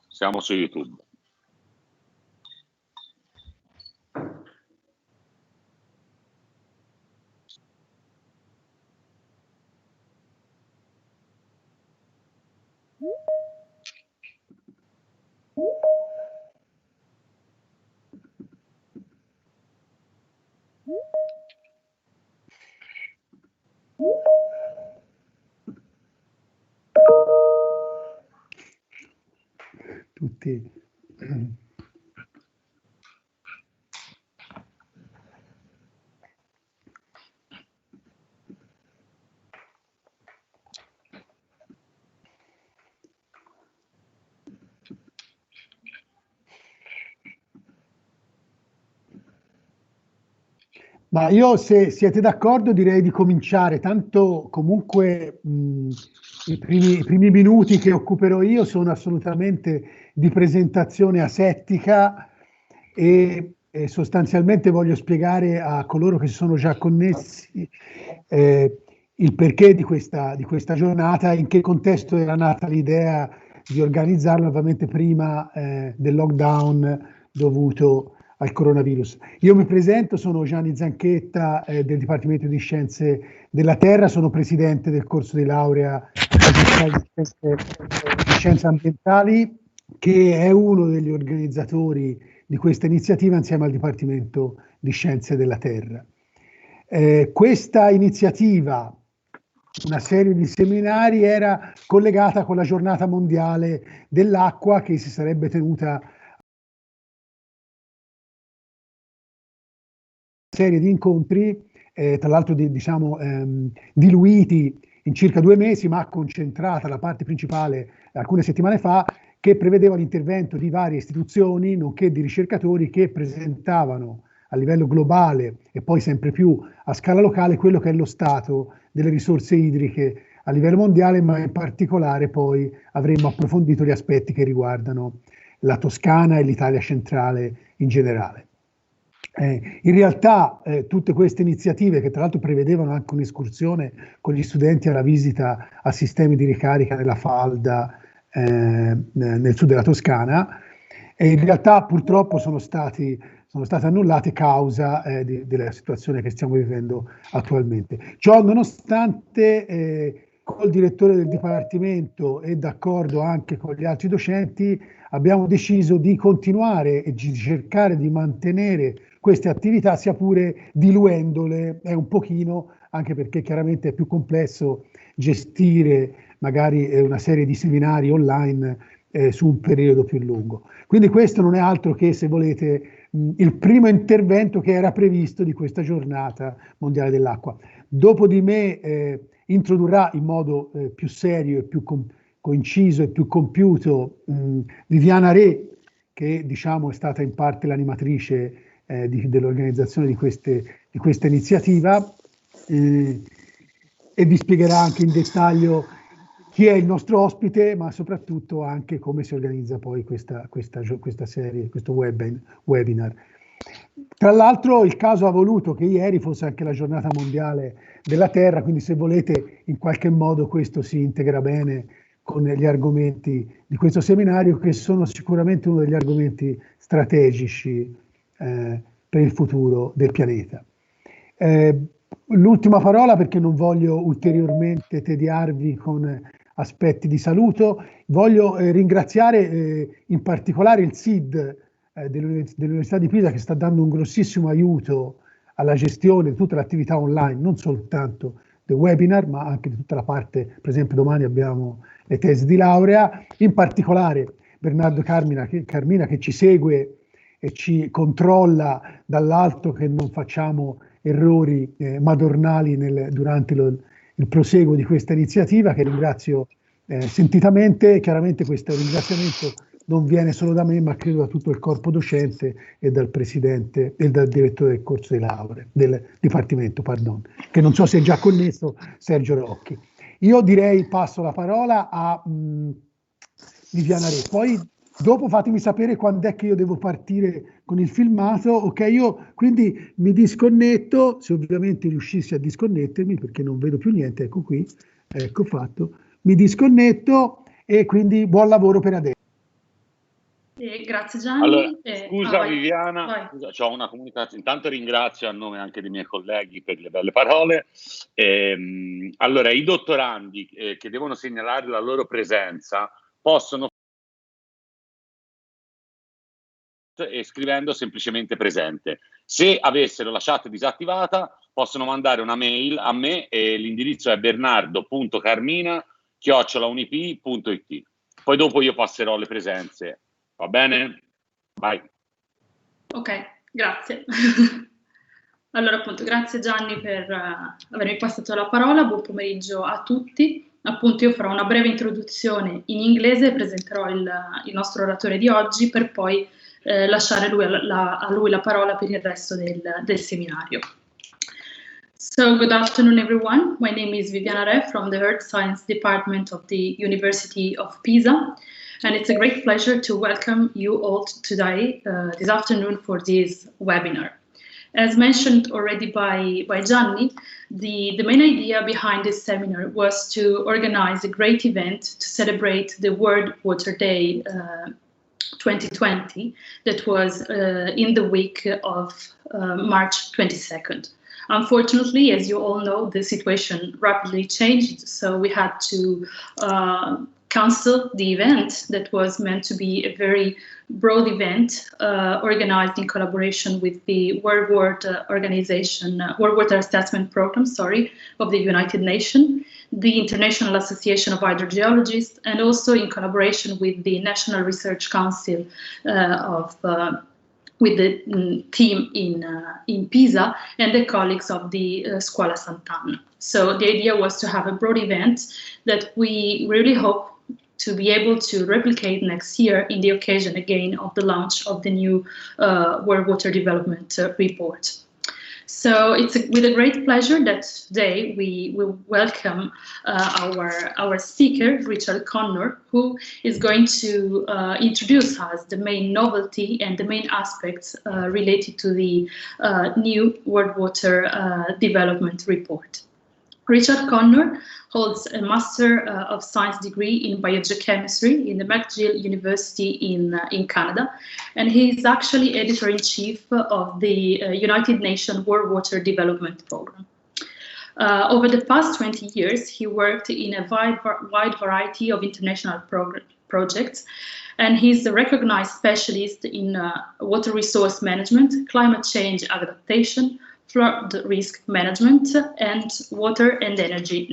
Siamo su YouTube. Tutti. Ma io, se siete d'accordo, direi di cominciare, tanto comunque i primi minuti che occuperò io sono assolutamente di presentazione asettica e sostanzialmente voglio spiegare a coloro che si sono già connessi il perché di questa giornata, in che contesto era nata l'idea di organizzarla, ovviamente prima del lockdown dovuto al coronavirus. Io mi presento, sono Gianni Zanchetta del Dipartimento di Scienze della Terra, sono presidente del corso di laurea magistrale di Scienze Ambientali, che è uno degli organizzatori di questa iniziativa insieme al Dipartimento di Scienze della Terra. Questa iniziativa, una serie di seminari, era collegata con la giornata mondiale dell'acqua che si sarebbe tenuta serie di incontri, tra l'altro diluiti in circa 2 mesi, ma concentrata la parte principale alcune settimane fa, che prevedeva l'intervento di varie istituzioni, nonché di ricercatori che presentavano a livello globale e poi sempre più a scala locale quello che è lo stato delle risorse idriche a livello mondiale, ma in particolare poi avremmo approfondito gli aspetti che riguardano la Toscana e l'Italia centrale in generale. In realtà tutte queste iniziative, che tra l'altro prevedevano anche un'escursione con gli studenti alla visita a sistemi di ricarica nella falda nel sud della Toscana, in realtà purtroppo sono state annullate causa della situazione che stiamo vivendo attualmente. Ciò nonostante, col direttore del Dipartimento e d'accordo anche con gli altri docenti, abbiamo deciso di continuare e di cercare di mantenere queste attività, sia pure diluendole un pochino, anche perché chiaramente è più complesso gestire magari una serie di seminari online su un periodo più lungo. Quindi questo non è altro che, se volete, il primo intervento che era previsto di questa giornata mondiale dell'acqua. Dopo di me introdurrà in modo più serio e più coinciso e più compiuto Viviana Re, che diciamo è stata in parte l'animatrice dell'organizzazione di questa iniziativa, e vi spiegherà anche in dettaglio chi è il nostro ospite, ma soprattutto anche come si organizza poi questa serie, questo webinar. Tra l'altro il caso ha voluto che ieri fosse anche la giornata mondiale della Terra, quindi se volete in qualche modo questo si integra bene con gli argomenti di questo seminario, che sono sicuramente uno degli argomenti strategici per il futuro del pianeta. L'ultima parola, perché non voglio ulteriormente tediarvi con aspetti di saluto, voglio ringraziare in particolare il SID dell'Università di Pisa, che sta dando un grossissimo aiuto alla gestione di tutta l'attività online, non soltanto del webinar, ma anche di tutta la parte, per esempio domani abbiamo le tesi di laurea, in particolare Bernardo Carmina che ci segue e ci controlla dall'alto che non facciamo errori madornali durante il proseguo di questa iniziativa, che ringrazio sentitamente. Chiaramente questo ringraziamento non viene solo da me, ma credo da tutto il corpo docente e dal presidente e dal direttore del corso di laurea, del Dipartimento, che non so se è già connesso, Sergio Rocchi. Io direi passo la parola a Viviana Re, poi dopo fatemi sapere quando è che io devo partire con il filmato. Ok, io quindi mi disconnetto, se ovviamente riuscissi a disconnettermi, perché non vedo più niente, ecco qui, ecco fatto, mi disconnetto e quindi buon lavoro per adesso. grazie Gianni. Allora, scusa Viviana, vai. c'ho una comunicazione. Intanto ringrazio a nome anche dei miei colleghi per le belle parole. Allora, i dottorandi che devono segnalare la loro presenza possono scrivendo semplicemente presente. Se avessero la chat disattivata, possono mandare una mail a me e l'indirizzo è bernardo.carmina@unip.it. Poi dopo io passerò le presenze. Va bene? Vai. Ok, grazie. Allora appunto, grazie Gianni per avermi passato la parola, buon pomeriggio a tutti. Appunto io farò una breve introduzione in inglese e presenterò il nostro oratore di oggi per poi lasciare a lui la parola per il resto del seminario. So, good afternoon everyone. My name is Viviana Re from the Earth Science Department of the University of Pisa. And it's a great pleasure to welcome you all today, this afternoon, for this webinar. As mentioned already by Gianni, the main idea behind this seminar was to organize a great event to celebrate the World Water Day 2020 that was in the week of March 22nd. Unfortunately, as you all know, the situation rapidly changed, so we had to cancel the event that was meant to be a very broad event organized in collaboration with the World Water Assessment Program, of the United Nations, the International Association of Hydrogeologists, and also in collaboration with the National Research Council with the team in Pisa and the colleagues of the Scuola Sant'Anna. So the idea was to have a broad event that we really hope to be able to replicate next year in the occasion again of the launch of the new World Water Development Report. So it's with a great pleasure that today we will welcome our speaker, Richard Connor, who is going to introduce us the main novelty and the main aspects related to the new World Water Development Report. Richard Connor holds a Master of Science degree in Biogeochemistry in the McGill University in Canada, and he is actually Editor-in-Chief of the United Nations World Water Development Program. Over the past 20 years, he worked in a wide variety of international projects, and he's a recognized specialist in water resource management, climate change adaptation, flood risk management, and water and energy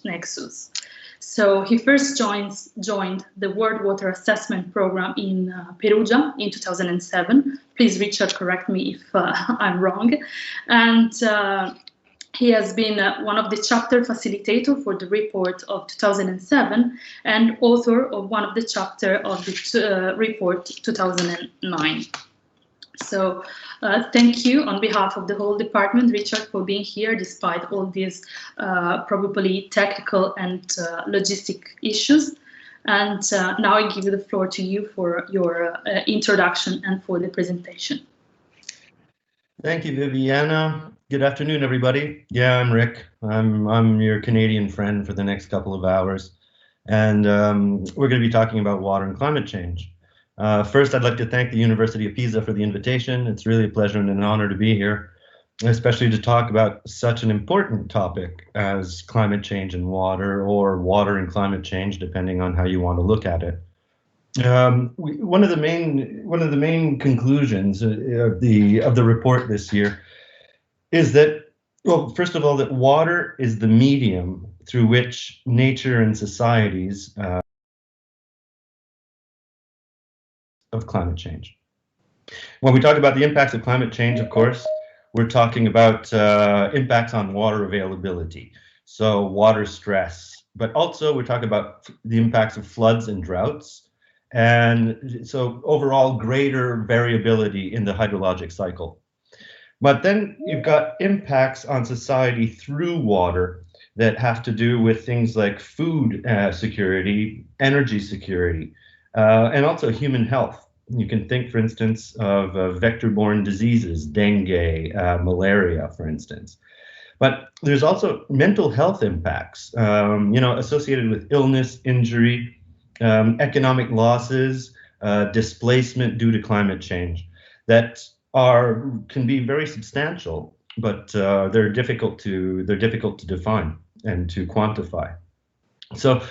nexus. So he first joined the World Water Assessment Program in Perugia in 2007. Please, Richard, correct me if I'm wrong. And he has been one of the chapter facilitator for the report of 2007 and author of one of the chapter of the report 2009. So thank you on behalf of the whole department, Richard, for being here despite all these probably technical and logistic issues. And now I give the floor to you for your introduction and for the presentation. Thank you, Viviana. Good afternoon, everybody. Yeah, I'm Rick. I'm your Canadian friend for the next couple of hours. And we're going to be talking about water and climate change. First, I'd like to thank the University of Pisa for the invitation. It's really a pleasure and an honor to be here, especially to talk about such an important topic as climate change and water, or water and climate change, depending on how you want to look at it. One of the main conclusions of the report this year is that, well, first of all, that water is the medium through which nature and societies of climate change. When we talk about the impacts of climate change, of course, we're talking about impacts on water availability, so water stress, but also we're talking about the impacts of floods and droughts, and so overall greater variability in the hydrologic cycle. But then you've got impacts on society through water that have to do with things like food security, energy security, and also human health. You can think, for instance, of vector-borne diseases, dengue, malaria, for instance. But there's also mental health impacts, associated with illness, injury, economic losses, displacement due to climate change that can be very substantial, but they're difficult to define and to quantify. So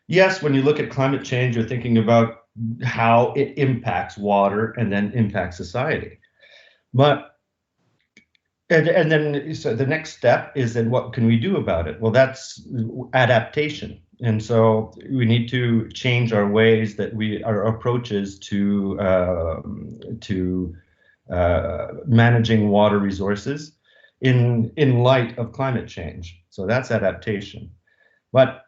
yes, when you look at climate change, you're thinking about how it impacts water and then impacts society. But and then so the next step is then what can we do about it? Well, that's adaptation. And so we need to change our ways that our approaches to managing water resources in light of climate change. So that's adaptation. But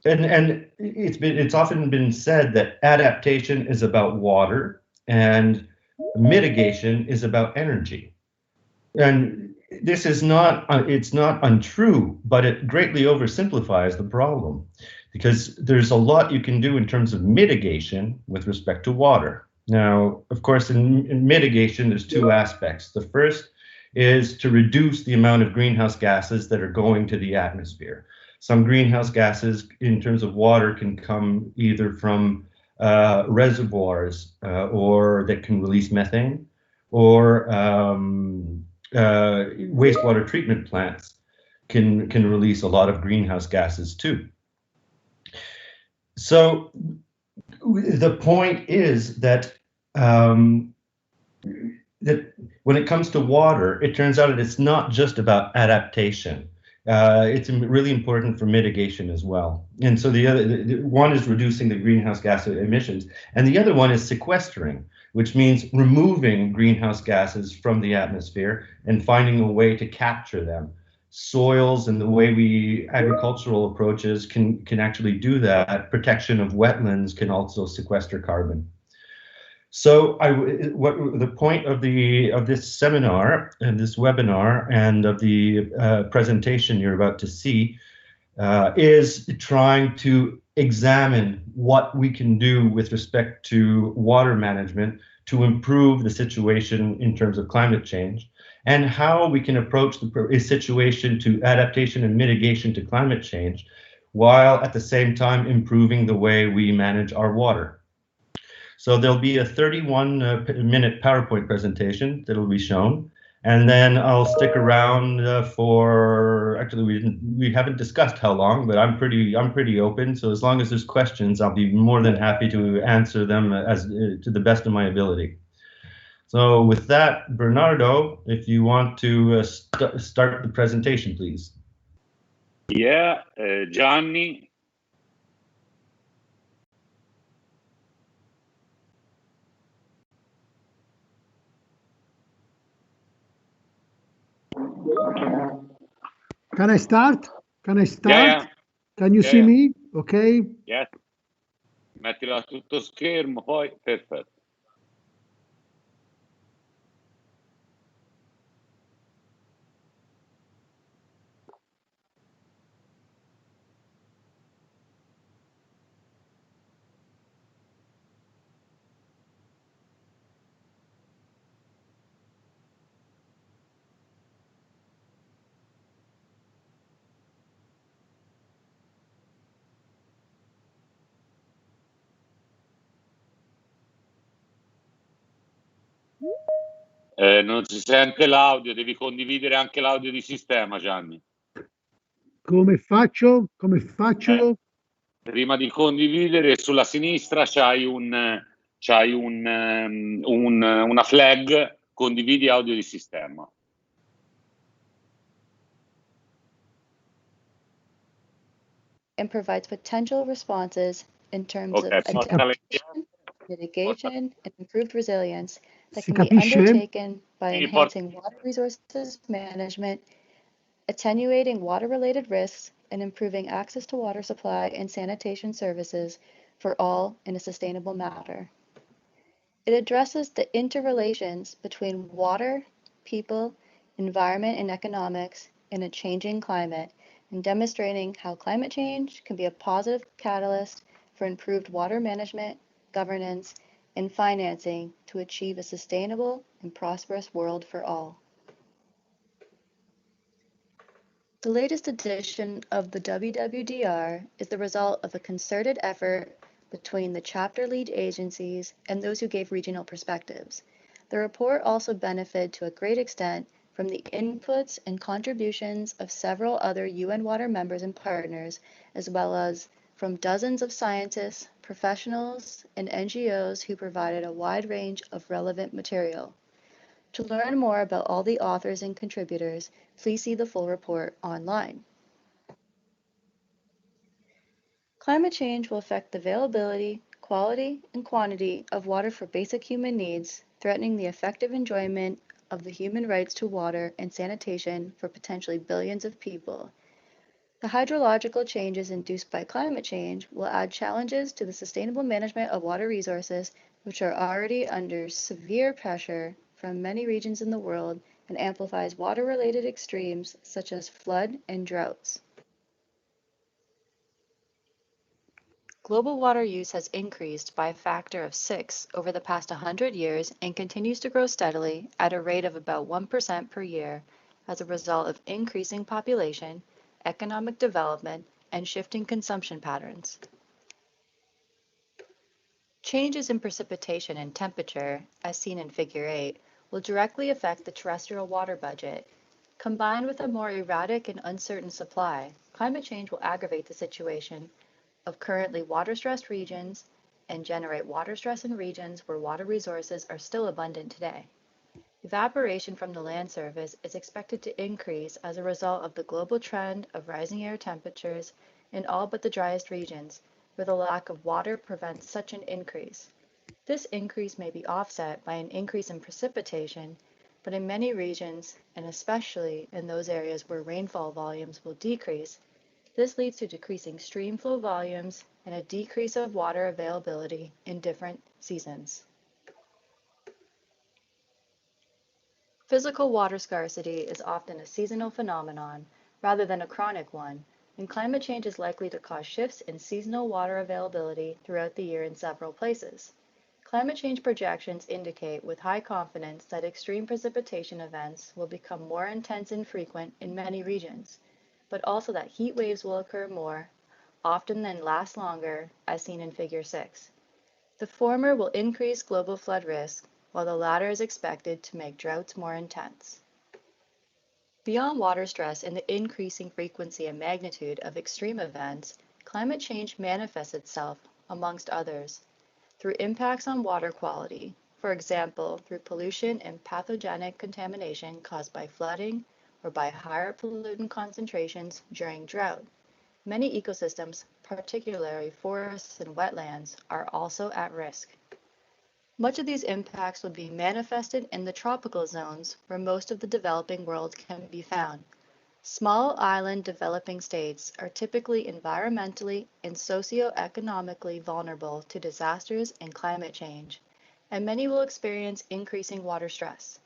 and it's often been said that adaptation is about water and mitigation is about energy. And this is not, it's not untrue, but it greatly oversimplifies the problem because there's a lot you can do in terms of mitigation with respect to water. Now, of course, in mitigation, there's two aspects. The first is to reduce the amount of greenhouse gases that are going to the atmosphere. Some greenhouse gases in terms of water can come either from reservoirs or that can release methane, or wastewater treatment plants can release a lot of greenhouse gases too. So the point is that that when it comes to water, it turns out that it's not just about adaptation. It's really important for mitigation as well. And so the other one is reducing the greenhouse gas emissions, and the other one is sequestering, which means removing greenhouse gases from the atmosphere and finding a way to capture them. Soils and the way agricultural approaches can actually do that. Protection of wetlands can also sequester carbon. So what the point of this seminar and this webinar and of the presentation you're about to see is trying to examine what we can do with respect to water management to improve the situation in terms of climate change, and how we can approach the situation to adaptation and mitigation to climate change, while at the same time improving the way we manage our water. So there'll be a 31-minute PowerPoint presentation that'll be shown, and then I'll stick around for, actually we haven't discussed how long, but I'm pretty open. So as long as there's questions, I'll be more than happy to answer them to the best of my ability. So with that, Bernardo, if you want to start the presentation, please. Yeah, Gianni. Can I start? Can I start? Yeah. Can you see me? Okay. Yes. Mettila a tutto schermo, poi perfetto. Non si sente l'audio, devi condividere anche l'audio di sistema, Gianni. Come faccio? Come faccio? Prima di condividere, sulla sinistra c'hai una flag, condividi audio di sistema. And provides potential responses in terms of adaptation, mitigation, and improved resilience that can be undertaken by enhancing water resources management, attenuating water-related risks, and improving access to water supply and sanitation services for all in a sustainable manner. It addresses the interrelations between water, people, environment, and economics in a changing climate, and demonstrating how climate change can be a positive catalyst for improved water management, governance, and financing to achieve a sustainable and prosperous world for all. The latest edition of the WWDR is the result of a concerted effort between the chapter lead agencies and those who gave regional perspectives. The report also benefited to a great extent from the inputs and contributions of several other UN Water members and partners, as well as from dozens of scientists, professionals, and NGOs who provided a wide range of relevant material. To learn more about all the authors and contributors, please see the full report online. Climate change will affect the availability, quality, and quantity of water for basic human needs, threatening the effective enjoyment of the human rights to water and sanitation for potentially billions of people. The hydrological changes induced by climate change will add challenges to the sustainable management of water resources, which are already under severe pressure from many regions in the world, and amplifies water-related extremes such as flood and droughts. Global water use has increased by a factor of 6 over the past 100 years and continues to grow steadily at a rate of about 1% per year as a result of increasing population, economic development, and shifting consumption patterns. Changes in precipitation and temperature, as seen in Figure 8, will directly affect the terrestrial water budget. Combined with a more erratic and uncertain supply, climate change will aggravate the situation of currently water-stressed regions and generate water stress in regions where water resources are still abundant today. Evaporation from the land surface is expected to increase as a result of the global trend of rising air temperatures in all but the driest regions, where the lack of water prevents such an increase. This increase may be offset by an increase in precipitation, but in many regions, and especially in those areas where rainfall volumes will decrease, this leads to decreasing stream flow volumes and a decrease of water availability in different seasons. Physical water scarcity is often a seasonal phenomenon rather than a chronic one, and climate change is likely to cause shifts in seasonal water availability throughout the year in several places. Climate change projections indicate with high confidence that extreme precipitation events will become more intense and frequent in many regions, but also that heat waves will occur more often and last longer, as seen in Figure 6. The former will increase global flood risk, while the latter is expected to make droughts more intense. Beyond water stress and the increasing frequency and magnitude of extreme events, climate change manifests itself, amongst others, through impacts on water quality, for example, through pollution and pathogenic contamination caused by flooding or by higher pollutant concentrations during drought. Many ecosystems, particularly forests and wetlands, are also at risk. Much of these impacts will be manifested in the tropical zones where most of the developing world can be found. Small island developing states are typically environmentally and socioeconomically vulnerable to disasters and climate change, and many will experience increasing water stress.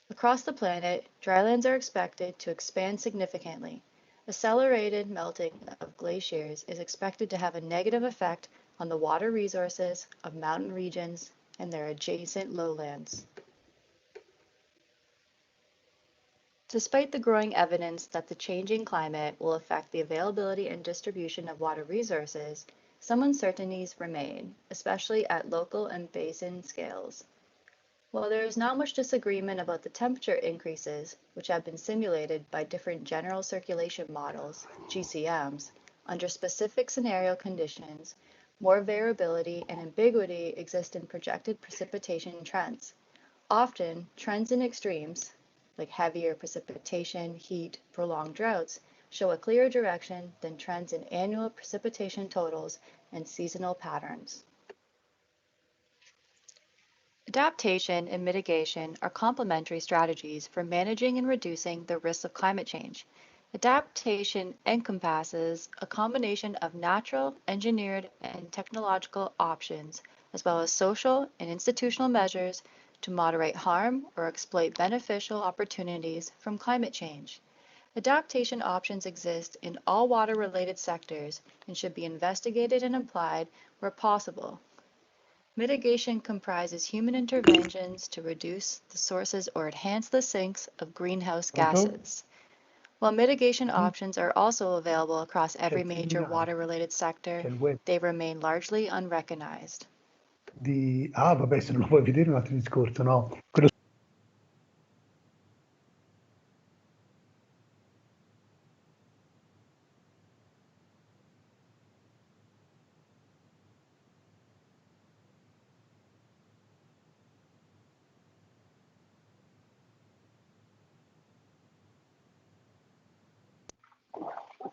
Across the planet, drylands are expected to expand significantly. Accelerated melting of glaciers is expected to have a negative effect on the water resources of mountain regions and their adjacent lowlands. Despite the growing evidence that the changing climate will affect the availability and distribution of water resources, some uncertainties remain, especially at local and basin scales. While there is not much disagreement about the temperature increases, which have been simulated by different general circulation models, GCMs, under specific scenario conditions, more variability and ambiguity exist in projected precipitation trends. Often, trends in extremes, like heavier precipitation, heat, prolonged droughts, show a clearer direction than trends in annual precipitation totals and seasonal patterns. Adaptation and mitigation are complementary strategies for managing and reducing the risks of climate change. Adaptation encompasses a combination of natural, engineered, and technological options, as well as social and institutional measures to moderate harm or exploit beneficial opportunities from climate change. Adaptation options exist in all water-related sectors and should be investigated and applied where possible. Mitigation comprises human interventions to reduce the sources or enhance the sinks of greenhouse gases. While mitigation options are also available across every major water-related sector, they remain largely unrecognized. Vabbè, se non lo puoi vedere è un altro discorso, no?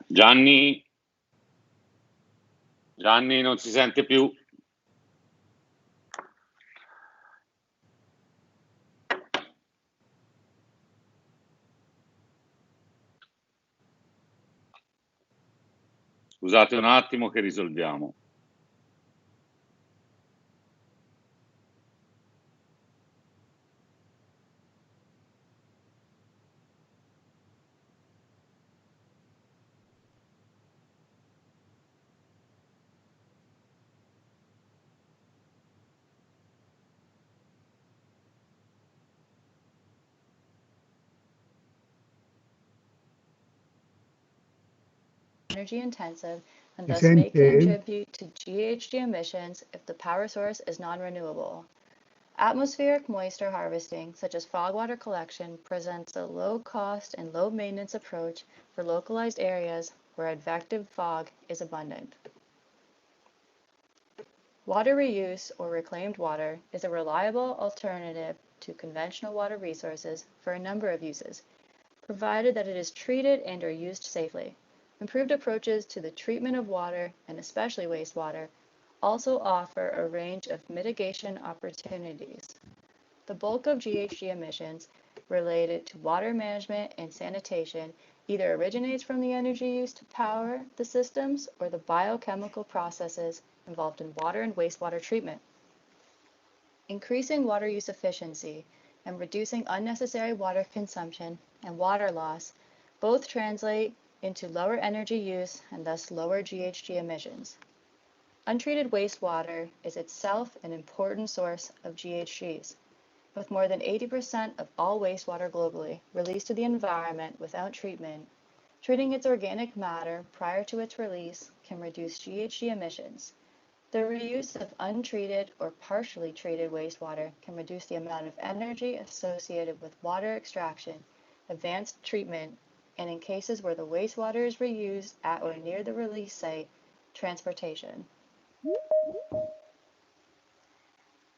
Gianni, non si sente più. Scusate un attimo che risolviamo. Energy intensive and thus may contribute to GHG emissions if the power source is non-renewable. Atmospheric moisture harvesting, such as fog water collection, presents a low-cost and low-maintenance approach for localized areas where advective fog is abundant. Water reuse, or reclaimed water, is a reliable alternative to conventional water resources for a number of uses, provided that it is treated and or used safely. Improved approaches to the treatment of water, and especially wastewater, also offer a range of mitigation opportunities. The bulk of GHG emissions related to water management and sanitation either originates from the energy used to power the systems or the biochemical processes involved in water and wastewater treatment. Increasing water use efficiency and reducing unnecessary water consumption and water loss both translate into lower energy use and thus lower GHG emissions. Untreated wastewater is itself an important source of GHGs, with more than 80% of all wastewater globally released to the environment without treatment. Treating its organic matter prior to its release can reduce GHG emissions. The reuse of untreated or partially treated wastewater can reduce the amount of energy associated with water extraction, advanced treatment, and in cases where the wastewater is reused at or near the release site, transportation.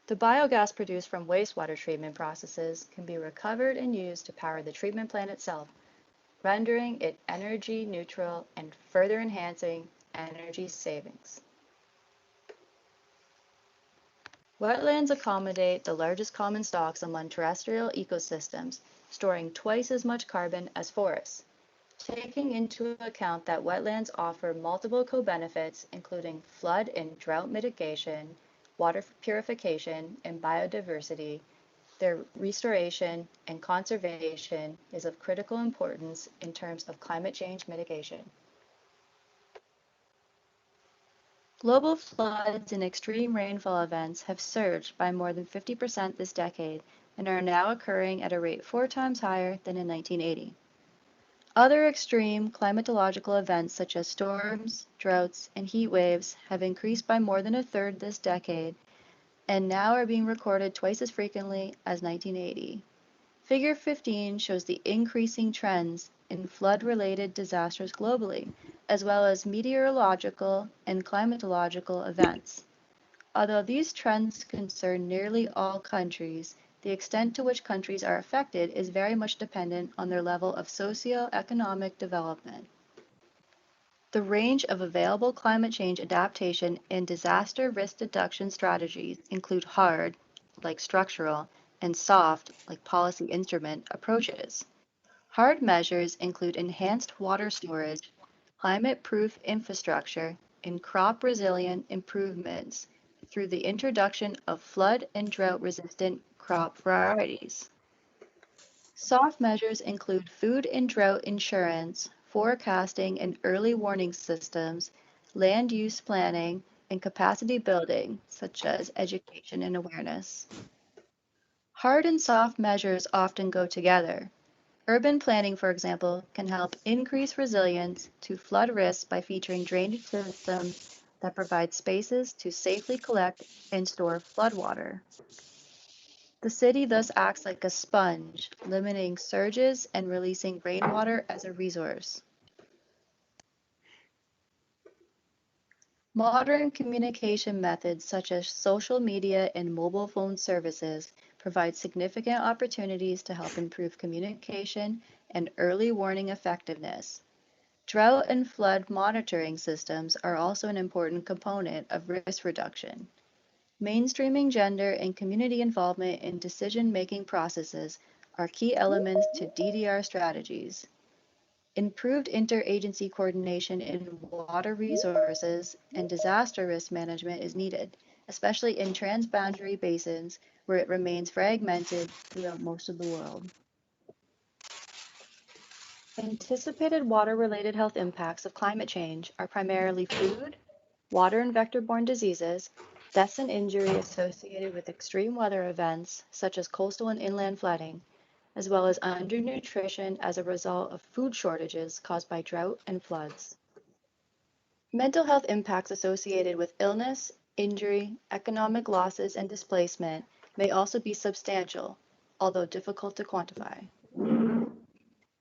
The biogas produced from wastewater treatment processes can be recovered and used to power the treatment plant itself, rendering it energy neutral and further enhancing energy savings. Wetlands accommodate the largest common stocks among terrestrial ecosystems, storing twice as much carbon as forests. Taking into account that wetlands offer multiple co-benefits, including flood and drought mitigation, water purification, and biodiversity, their restoration and conservation is of critical importance in terms of climate change mitigation. Global floods and extreme rainfall events have surged by more than 50% this decade and are now occurring at a rate 4 times higher than in 1980. Other extreme climatological events such as storms, droughts, and heat waves have increased by more than a third this decade and now are being recorded twice as frequently as 1980. Figure 15 shows the increasing trends in flood-related disasters globally, as well as meteorological and climatological events. Although these trends concern nearly all countries, the extent to which countries are affected is very much dependent on their level of socio-economic development. The range of available climate change adaptation and disaster risk reduction strategies include hard, like structural, and soft, like policy instrument, approaches. Hard measures include enhanced water storage, climate-proof infrastructure, and crop-resilient improvements through the introduction of flood and drought-resistant crop varieties. Soft measures include food and drought insurance, forecasting and early warning systems, land use planning, and capacity building, such as education and awareness. Hard and soft measures often go together. Urban planning, for example, can help increase resilience to flood risks by featuring drainage systems that provide spaces to safely collect and store floodwater. The city thus acts like a sponge, limiting surges and releasing rainwater as a resource. Modern communication methods such as social media and mobile phone services provide significant opportunities to help improve communication and early warning effectiveness. Drought and flood monitoring systems are also an important component of risk reduction. Mainstreaming gender and community involvement in decision-making processes are key elements to DDR strategies. Improved interagency coordination in water resources and disaster risk management is needed, especially in transboundary basins where it remains fragmented throughout most of the world. Anticipated water-related health impacts of climate change are primarily food, water and vector-borne diseases, deaths and injury associated with extreme weather events such as coastal and inland flooding, as well as undernutrition as a result of food shortages caused by drought and floods. Mental health impacts associated with illness, injury, economic losses, and displacement may also be substantial, although difficult to quantify.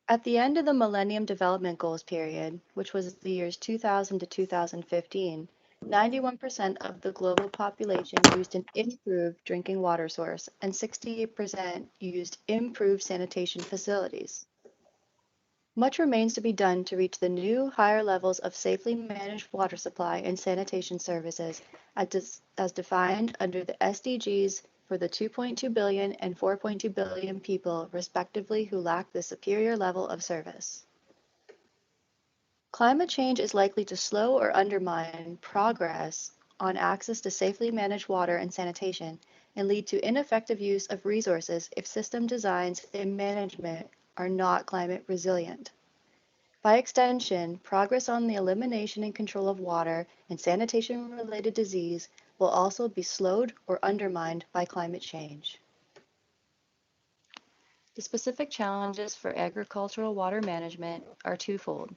At the end of the Millennium Development Goals period, which was the years 2000 to 2015, 91% of the global population used an improved drinking water source, and 68% used improved sanitation facilities. Much remains to be done to reach the new, higher levels of safely managed water supply and sanitation services as defined under the SDGs for the 2.2 billion and 4.2 billion people, respectively, who lack this superior level of service. Climate change is likely to slow or undermine progress on access to safely managed water and sanitation and lead to ineffective use of resources if system designs and management are not climate resilient. By extension, progress on the elimination and control of water and sanitation-related disease will also be slowed or undermined by climate change. The specific challenges for agricultural water management are twofold.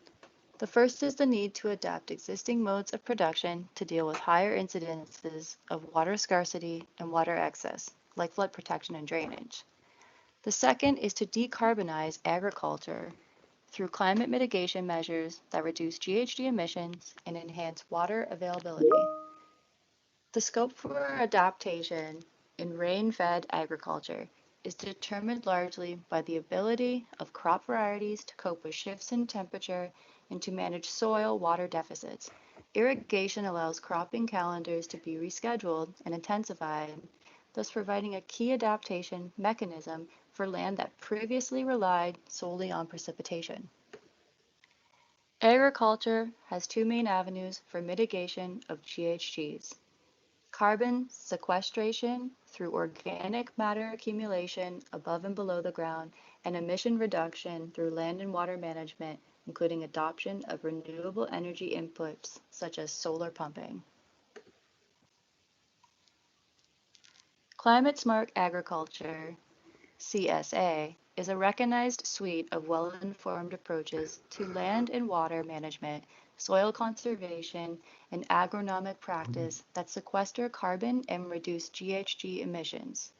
The first is the need to adapt existing modes of production to deal with higher incidences of water scarcity and water excess, like flood protection and drainage. The second is to decarbonize agriculture through climate mitigation measures that reduce GHG emissions and enhance water availability. The scope for adaptation in rain-fed agriculture is determined largely by the ability of crop varieties to cope with shifts in temperature and to manage soil water deficits. Irrigation allows cropping calendars to be rescheduled and intensified, thus providing a key adaptation mechanism for land that previously relied solely on precipitation. Agriculture has two main avenues for mitigation of GHGs. Carbon sequestration through organic matter accumulation above and below the ground, and emission reduction through land and water management, including adoption of renewable energy inputs such as solar pumping. Climate smart agriculture, CSA, is a recognized suite of well-informed approaches to land and water management, soil conservation, and agronomic practice that sequester carbon and reduce GHG emissions.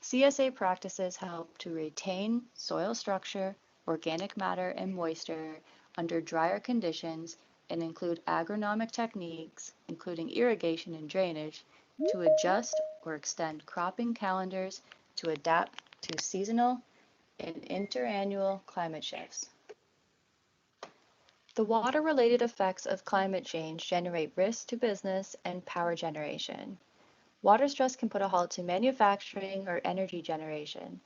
CSA practices help to retain soil structure, organic matter, and moisture under drier conditions and include agronomic techniques, including irrigation and drainage, to adjust or extend cropping calendars to adapt to seasonal and interannual climate shifts. The water-related effects of climate change generate risks to business and power generation. Water stress can put a halt to manufacturing or energy generation.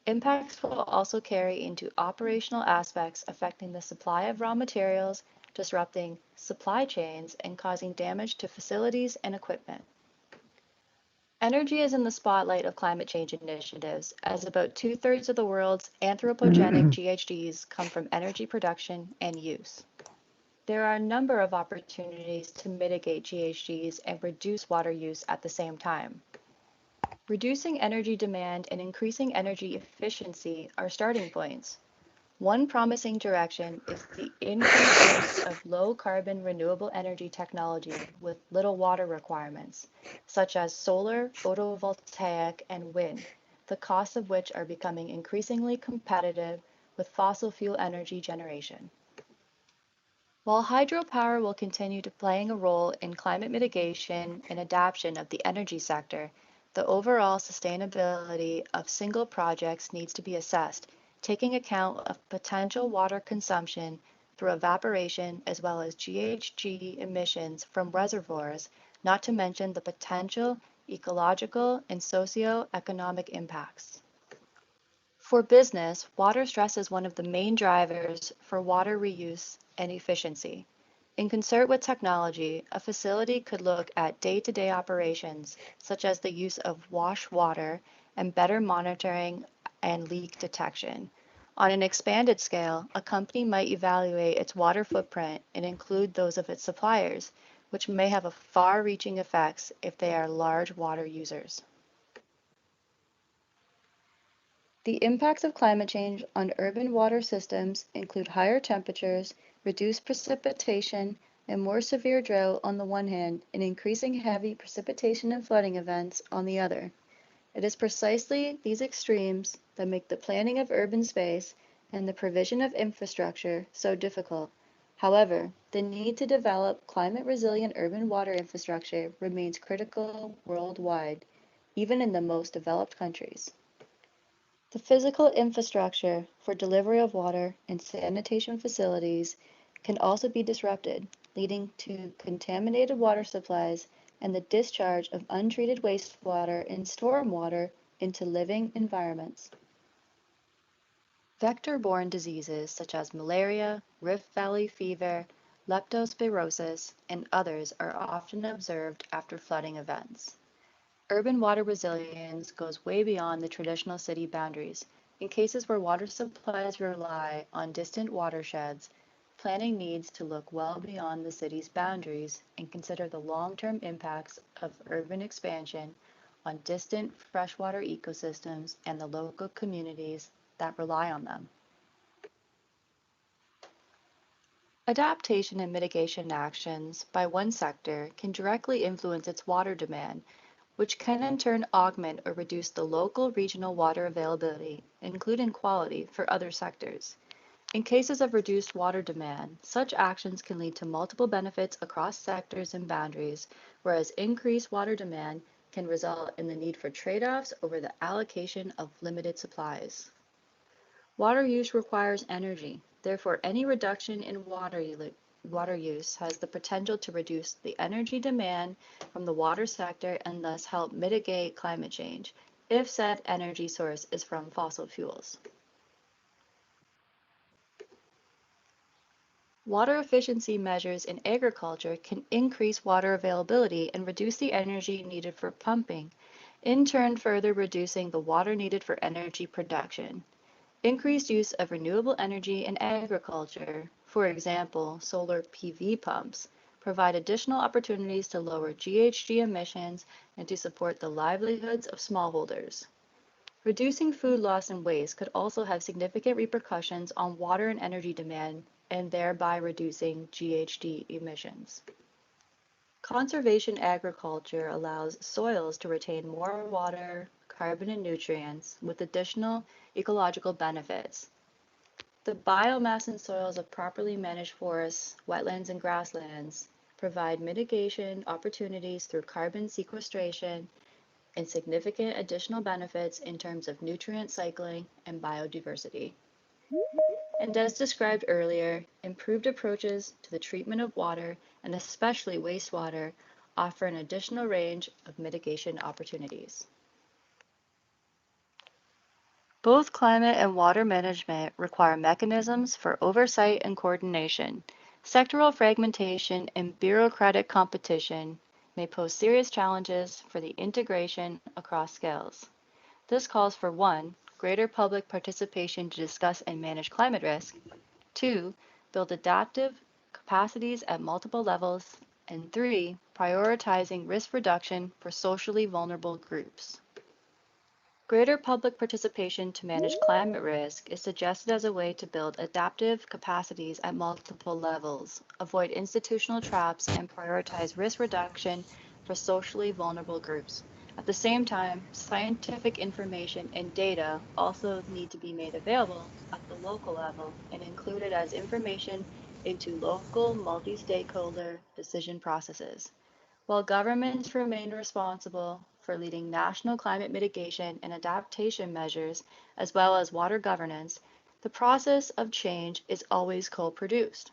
Impacts will also carry into operational aspects affecting the supply of raw materials, disrupting supply chains, and causing damage to facilities and equipment. Energy is in the spotlight of climate change initiatives, as about 2/3 of the world's anthropogenic GHGs come from energy production and use. There are a number of opportunities to mitigate GHGs and reduce water use at the same time. Reducing energy demand and increasing energy efficiency are starting points. One promising direction is the increased use of low-carbon renewable energy technology with little water requirements, such as solar, photovoltaic, and wind, the costs of which are becoming increasingly competitive with fossil fuel energy generation. While hydropower will continue to playing a role in climate mitigation and adaptation of the energy sector, the overall sustainability of single projects needs to be assessed, taking account of potential water consumption through evaporation as well as GHG emissions from reservoirs, not to mention the potential ecological and socio-economic impacts. For business, water stress is one of the main drivers for water reuse and efficiency. In concert with technology, a facility could look at day-to-day operations, such as the use of wash water and better monitoring and leak detection. On an expanded scale, a company might evaluate its water footprint and include those of its suppliers, which may have far-reaching effects if they are large water users. The impacts of climate change on urban water systems include higher temperatures, reduced precipitation, and more severe drought on the one hand, and increasing heavy precipitation and flooding events on the other. It is precisely these extremes that make the planning of urban space and the provision of infrastructure so difficult. However, the need to develop climate-resilient urban water infrastructure remains critical worldwide, even in the most developed countries. The physical infrastructure for delivery of water and sanitation facilities can also be disrupted, leading to contaminated water supplies and the discharge of untreated wastewater and stormwater into living environments. Vector-borne diseases such as malaria, Rift Valley fever, leptospirosis, and others are often observed after flooding events. Urban water resilience goes way beyond the traditional city boundaries. In cases where water supplies rely on distant watersheds, planning needs to look well beyond the city's boundaries and consider the long-term impacts of urban expansion on distant freshwater ecosystems and the local communities that rely on them. Adaptation and mitigation actions by one sector can directly influence its water demand, which can in turn augment or reduce the local regional water availability, including quality, for other sectors. In cases of reduced water demand, such actions can lead to multiple benefits across sectors and boundaries, whereas increased water demand can result in the need for trade-offs over the allocation of limited supplies. Water use requires energy. Therefore, any reduction in water use has the potential to reduce the energy demand from the water sector and thus help mitigate climate change, if said energy source is from fossil fuels. Water efficiency measures in agriculture can increase water availability and reduce the energy needed for pumping, in turn further reducing the water needed for energy production. Increased use of renewable energy in agriculture, for example, solar PV pumps, provide additional opportunities to lower GHG emissions and to support the livelihoods of smallholders. Reducing food loss and waste could also have significant repercussions on water and energy demand and thereby reducing GHG emissions. Conservation agriculture allows soils to retain more water, carbon, and nutrients with additional ecological benefits. The biomass in soils of properly managed forests, wetlands, and grasslands provide mitigation opportunities through carbon sequestration and significant additional benefits in terms of nutrient cycling and biodiversity. And as described earlier, improved approaches to the treatment of water, and especially wastewater, offer an additional range of mitigation opportunities. Both climate and water management require mechanisms for oversight and coordination. Sectoral fragmentation and bureaucratic competition may pose serious challenges for the integration across scales. This calls for 1, greater public participation to discuss and manage climate risk, 2, build adaptive capacities at multiple levels, and 3, prioritizing risk reduction for socially vulnerable groups. Greater public participation to manage climate risk is suggested as a way to build adaptive capacities at multiple levels, avoid institutional traps, and prioritize risk reduction for socially vulnerable groups. At the same time, scientific information and data also need to be made available at the local level and included as information into local multi-stakeholder decision processes. While governments remain responsible for leading national climate mitigation and adaptation measures, as well as water governance, the process of change is always co-produced.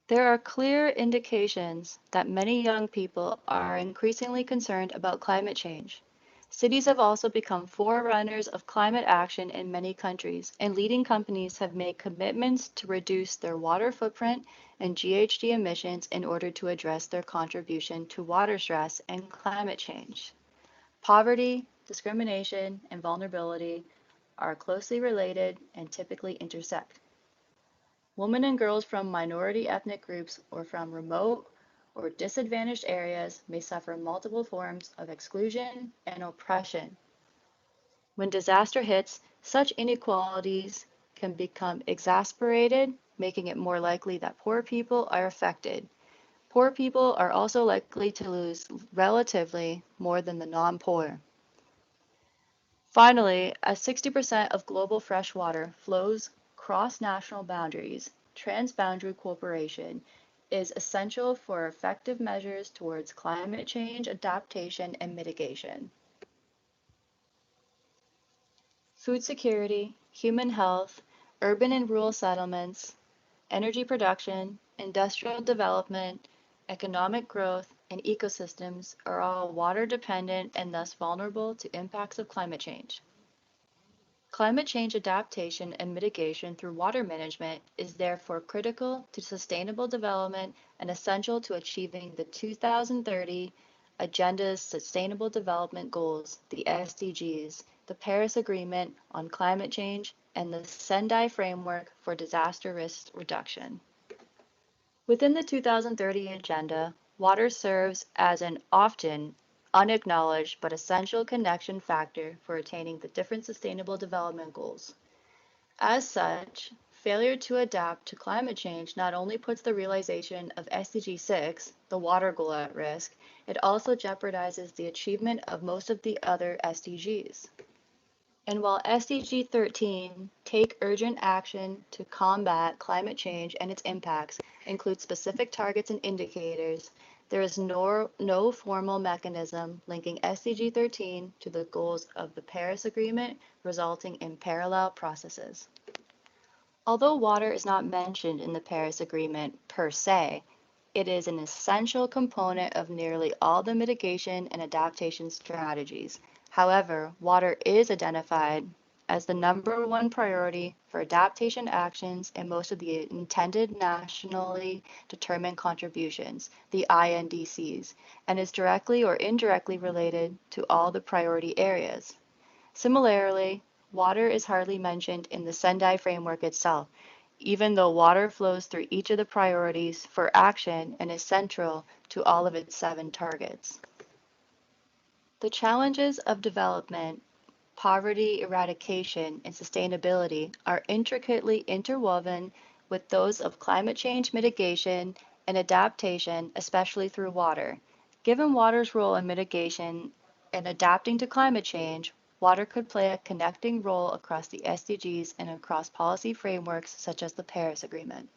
There are clear indications that many young people are increasingly concerned about climate change. Cities have also become forerunners of climate action in many countries, and leading companies have made commitments to reduce their water footprint and GHG emissions in order to address their contribution to water stress and climate change. Poverty, discrimination, and vulnerability are closely related and typically intersect. Women and girls from minority ethnic groups or from remote or disadvantaged areas may suffer multiple forms of exclusion and oppression. When disaster hits, such inequalities can become exacerbated, making it more likely that poor people are affected. Poor people are also likely to lose relatively more than the non-poor. Finally, as 60% of global freshwater flows cross national boundaries, transboundary cooperation is essential for effective measures towards climate change, adaptation, and mitigation. Food security, human health, urban and rural settlements, energy production, industrial development, economic growth, and ecosystems are all water dependent and thus vulnerable to impacts of climate change. Climate change adaptation and mitigation through water management is therefore critical to sustainable development and essential to achieving the 2030 Agenda's Sustainable Development Goals, the SDGs, the Paris Agreement on Climate Change, and the Sendai Framework for Disaster Risk Reduction. Within the 2030 Agenda, water serves as an often unacknowledged but essential connection factor for attaining the different sustainable development goals. As such, failure to adapt to climate change not only puts the realization of SDG 6, the water goal, at risk, it also jeopardizes the achievement of most of the other SDGs. And while SDG 13, Take Urgent Action to Combat Climate Change and Its Impacts, includes specific targets and indicators, there is no formal mechanism linking SDG 13 to the goals of the Paris Agreement, resulting in parallel processes. Although water is not mentioned in the Paris Agreement per se, it is an essential component of nearly all the mitigation and adaptation strategies. However, water is identified as the #1 priority for adaptation actions in most of the intended nationally determined contributions, the INDCs, and is directly or indirectly related to all the priority areas. Similarly, water is hardly mentioned in the Sendai framework itself, even though water flows through each of the priorities for action and is central to all of its 7 targets. The challenges of development, poverty eradication, and sustainability are intricately interwoven with those of climate change mitigation and adaptation, especially through water. Given water's role in mitigation and adapting to climate change, water could play a connecting role across the SDGs and across policy frameworks such as the Paris Agreement.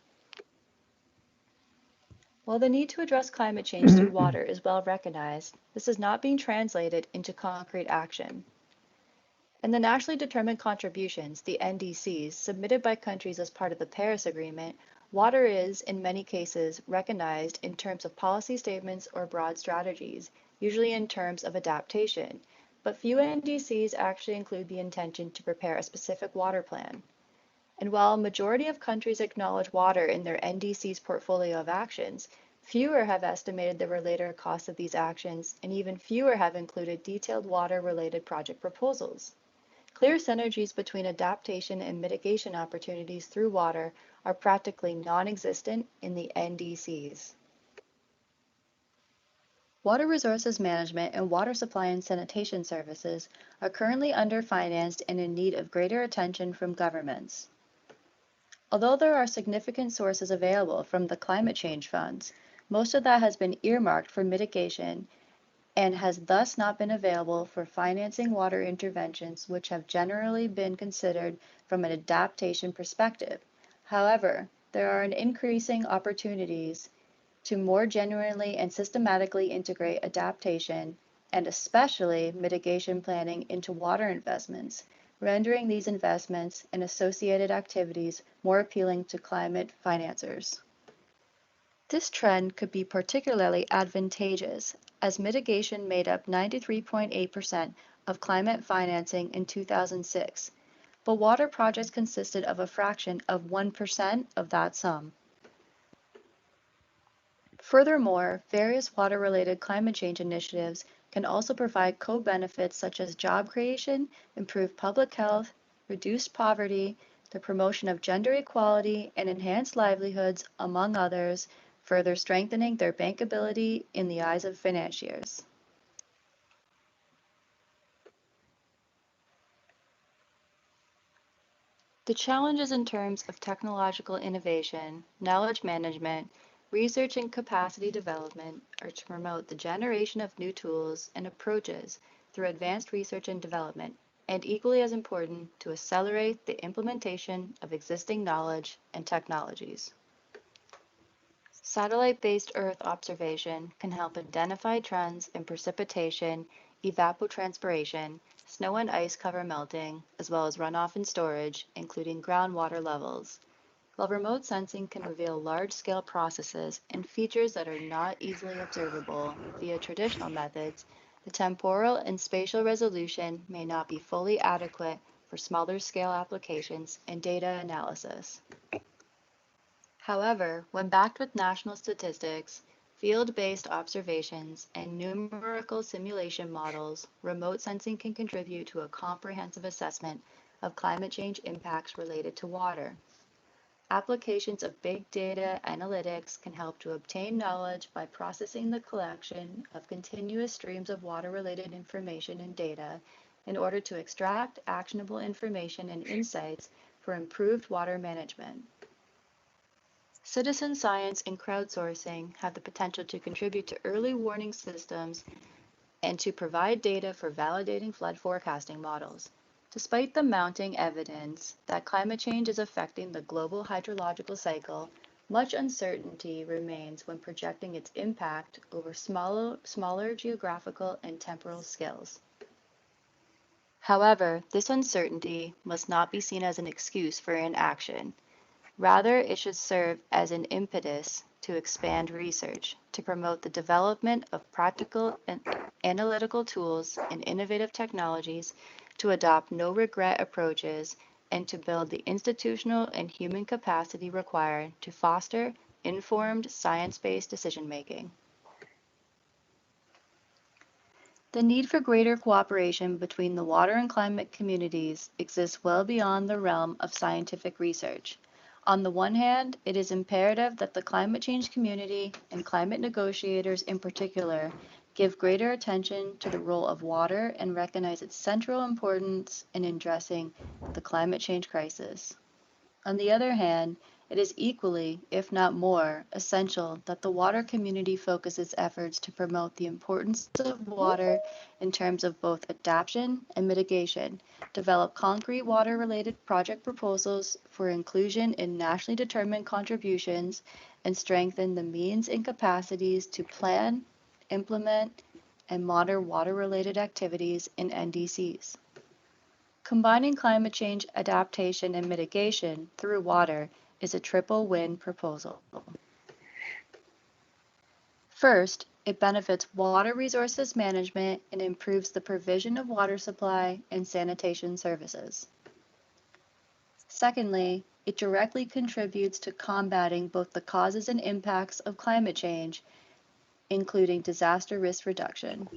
While the need to address climate change through water is well recognized, this is not being translated into concrete action. In the nationally determined contributions, the NDCs, submitted by countries as part of the Paris Agreement, water is, in many cases, recognized in terms of policy statements or broad strategies, usually in terms of adaptation, but few NDCs actually include the intention to prepare a specific water plan. And while a majority of countries acknowledge water in their NDC's portfolio of actions, fewer have estimated the related costs of these actions, and even fewer have included detailed water-related project proposals. Clear synergies between adaptation and mitigation opportunities through water are practically non-existent in the NDCs. Water resources management and water supply and sanitation services are currently underfinanced and in need of greater attention from governments. Although there are significant sources available from the climate change funds, most of that has been earmarked for mitigation and has thus not been available for financing water interventions which have generally been considered from an adaptation perspective. However, there are increasing opportunities to more genuinely and systematically integrate adaptation and especially mitigation planning into water investments, rendering these investments and associated activities more appealing to climate financiers. This trend could be particularly advantageous as mitigation made up 93.8% of climate financing in 2006, but water projects consisted of a fraction of 1% of that sum. Furthermore, various water-related climate change initiatives can also provide co-benefits such as job creation, improved public health, reduced poverty, the promotion of gender equality, and enhanced livelihoods, among others, further strengthening their bankability in the eyes of financiers. The challenges in terms of technological innovation, knowledge management, research and capacity development are to promote the generation of new tools and approaches through advanced research and development, and equally as important, to accelerate the implementation of existing knowledge and technologies. Satellite-based Earth observation can help identify trends in precipitation, evapotranspiration, snow and ice cover melting, as well as runoff and storage, including groundwater levels. While remote sensing can reveal large-scale processes and features that are not easily observable via traditional methods, the temporal and spatial resolution may not be fully adequate for smaller-scale applications and data analysis. However, when backed with national statistics, field-based observations, and numerical simulation models, remote sensing can contribute to a comprehensive assessment of climate change impacts related to water. Applications of big data analytics can help to obtain knowledge by processing the collection of continuous streams of water-related information and data in order to extract actionable information and insights for improved water management. Citizen science and crowdsourcing have the potential to contribute to early warning systems and to provide data for validating flood forecasting models. Despite the mounting evidence that climate change is affecting the global hydrological cycle, much uncertainty remains when projecting its impact over smaller geographical and temporal scales. However, this uncertainty must not be seen as an excuse for inaction. Rather, it should serve as an impetus to expand research, to promote the development of practical and analytical tools and innovative technologies, to adopt no-regret approaches, and to build the institutional and human capacity required to foster informed, science-based decision-making. The need for greater cooperation between the water and climate communities exists well beyond the realm of scientific research. On the one hand, it is imperative that the climate change community and climate negotiators in particular give greater attention to the role of water and recognize its central importance in addressing the climate change crisis. On the other hand, it is equally, if not more, essential that the water community focus its efforts to promote the importance of water in terms of both adaptation and mitigation, develop concrete water-related project proposals for inclusion in nationally determined contributions, and strengthen the means and capacities to plan, implement, and monitor water-related activities in NDCs. Combining climate change, adaptation, and mitigation through water is a triple win proposal. First, it benefits water resources management and improves the provision of water supply and sanitation services. Secondly, it directly contributes to combating both the causes and impacts of climate change, including disaster risk reduction.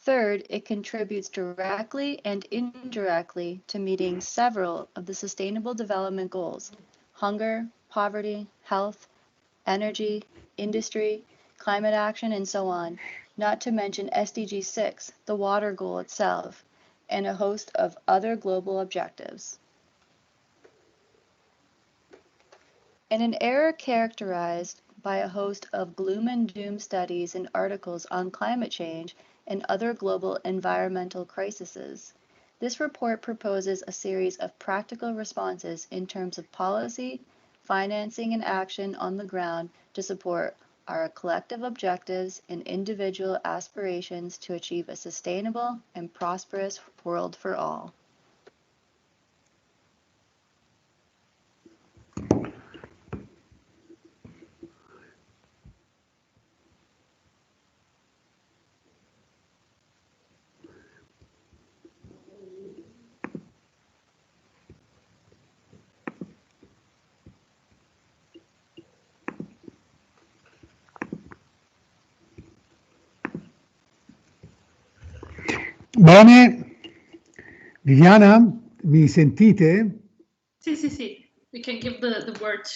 Third, it contributes directly and indirectly to meeting several of the Sustainable Development Goals: hunger, poverty, health, energy, industry, climate action, and so on, not to mention SDG 6, the water goal itself, and a host of other global objectives. In an era characterized by a host of gloom and doom studies and articles on climate change and other global environmental crises, this report proposes a series of practical responses in terms of policy, financing, and action on the ground to support our collective objectives and individual aspirations to achieve a sustainable and prosperous world for all. Bene, Viviana, mi sentite? Sì, sì, sì. We can give the word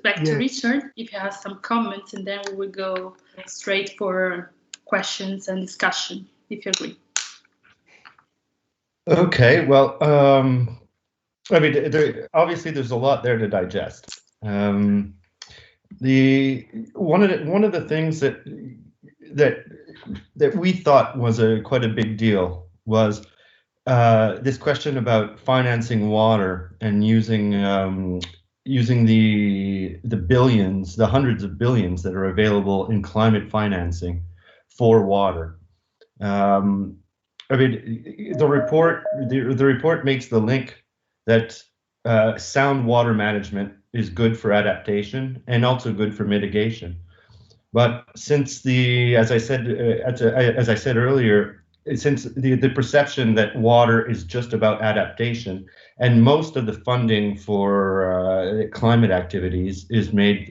back to Richard if he has some comments, and then we will go straight for questions and discussion, if you agree. Okay, well, I mean, obviously there's a lot there to digest. One of the things that we thought was quite a big deal was this question about financing water and using the billions, the hundreds of billions that are available in climate financing for water. I mean, the report makes the link that sound water management is good for adaptation and also good for mitigation. But since as I said earlier, since the perception that water is just about adaptation, and most of the funding for climate activities is made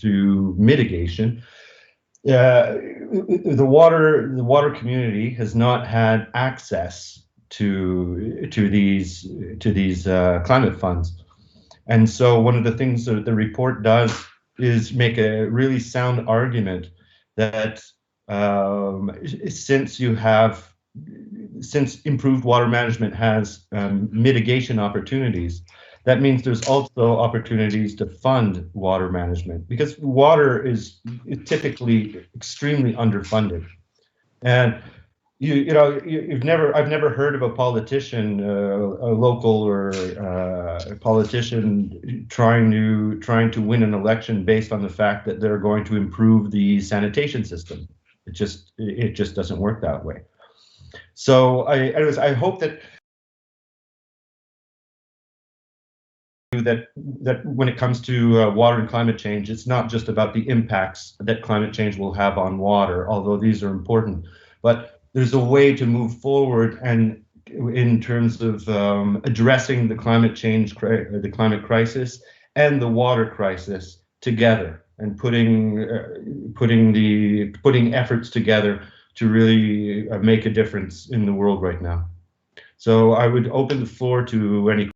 through mitigation, the water community has not had access to these climate funds, and so one of the things that the report does is make a really sound argument that since improved water management has mitigation opportunities, that means there's also opportunities to fund water management, because water is typically extremely underfunded. And I've never heard of a politician, a local or a politician trying to win an election based on the fact that they're going to improve the sanitation system. It just doesn't work that way. So I hope that when it comes to water and climate change, it's not just about the impacts that climate change will have on water, although these are important, but there's a way to move forward and in terms of addressing the climate change, the climate crisis and the water crisis together, and putting efforts together to really make a difference in the world right now. So I would open the floor to any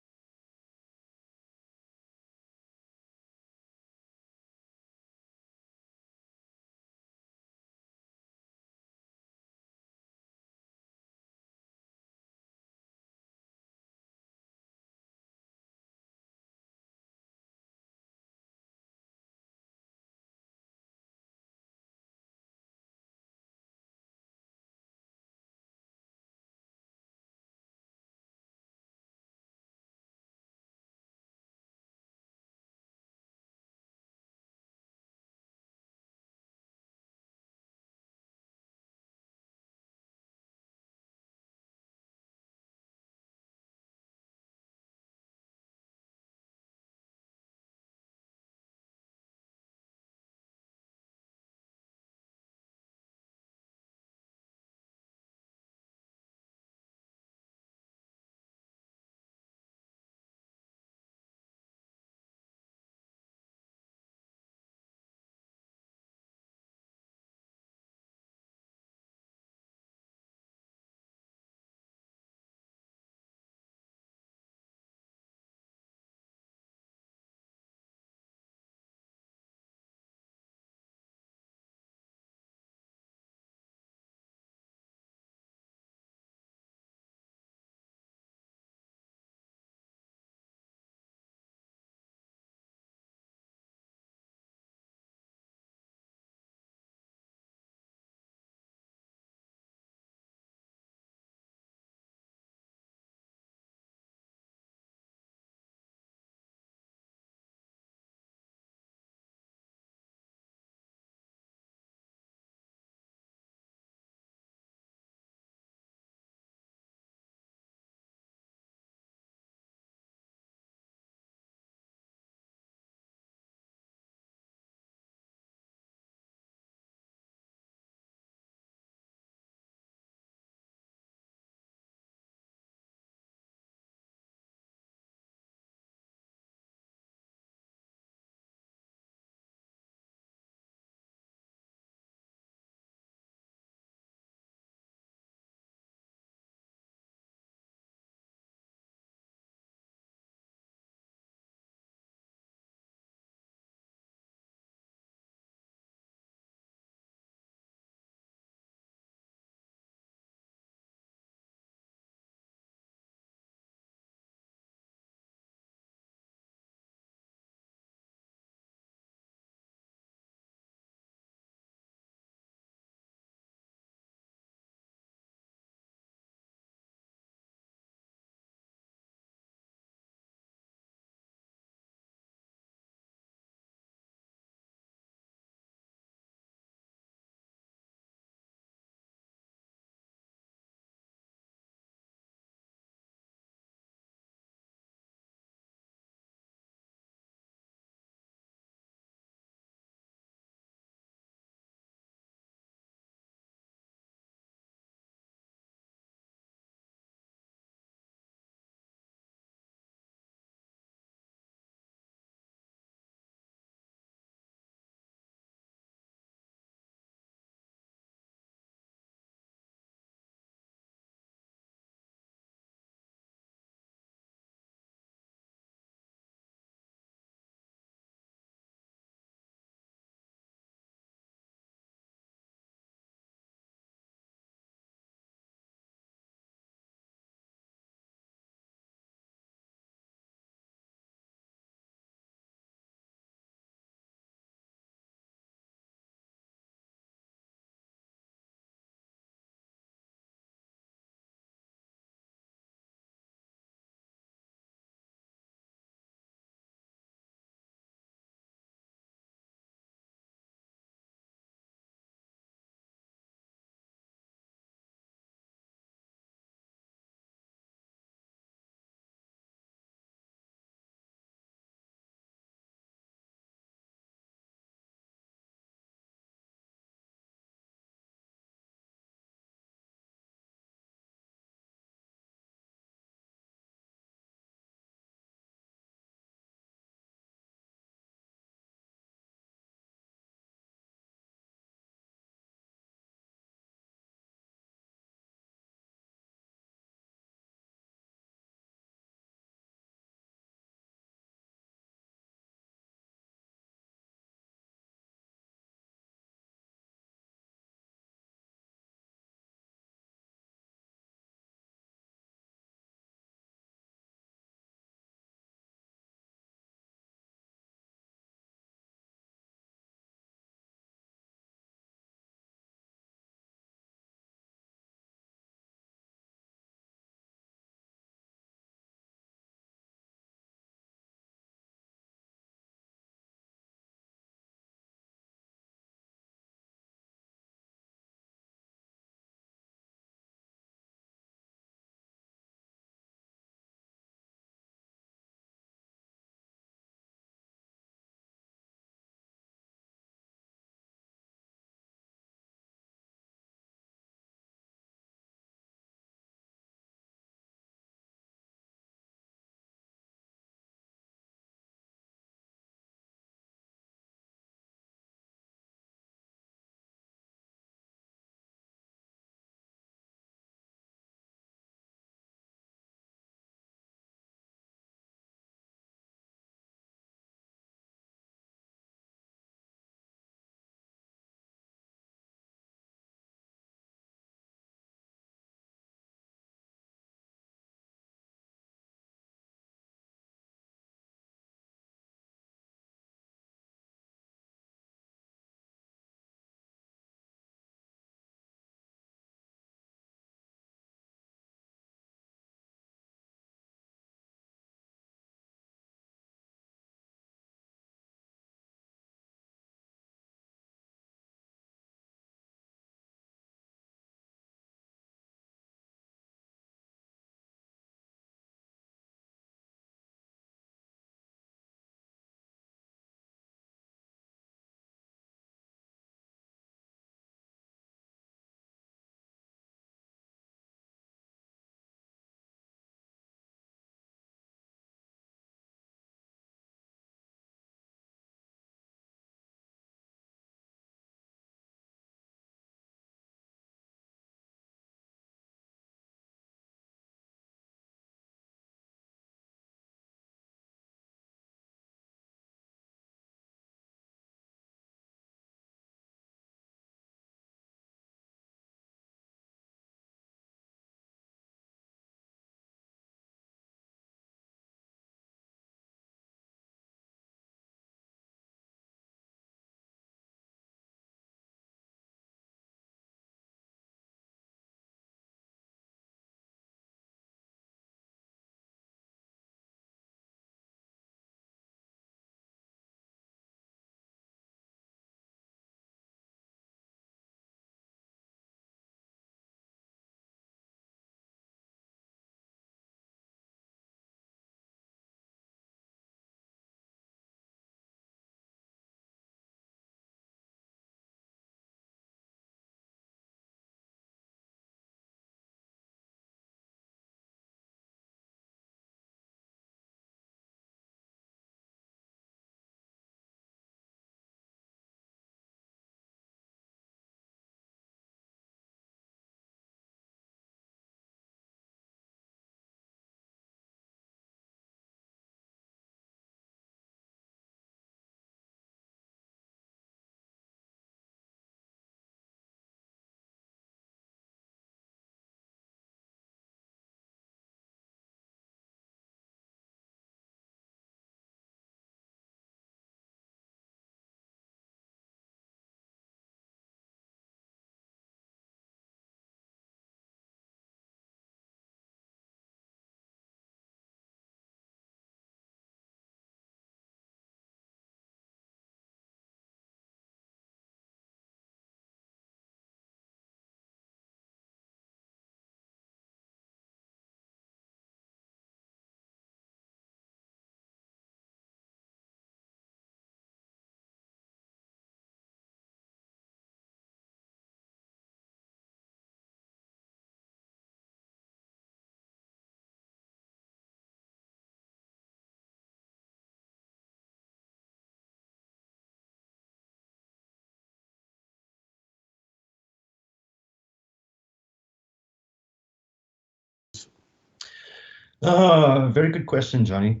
Very good question, Johnny.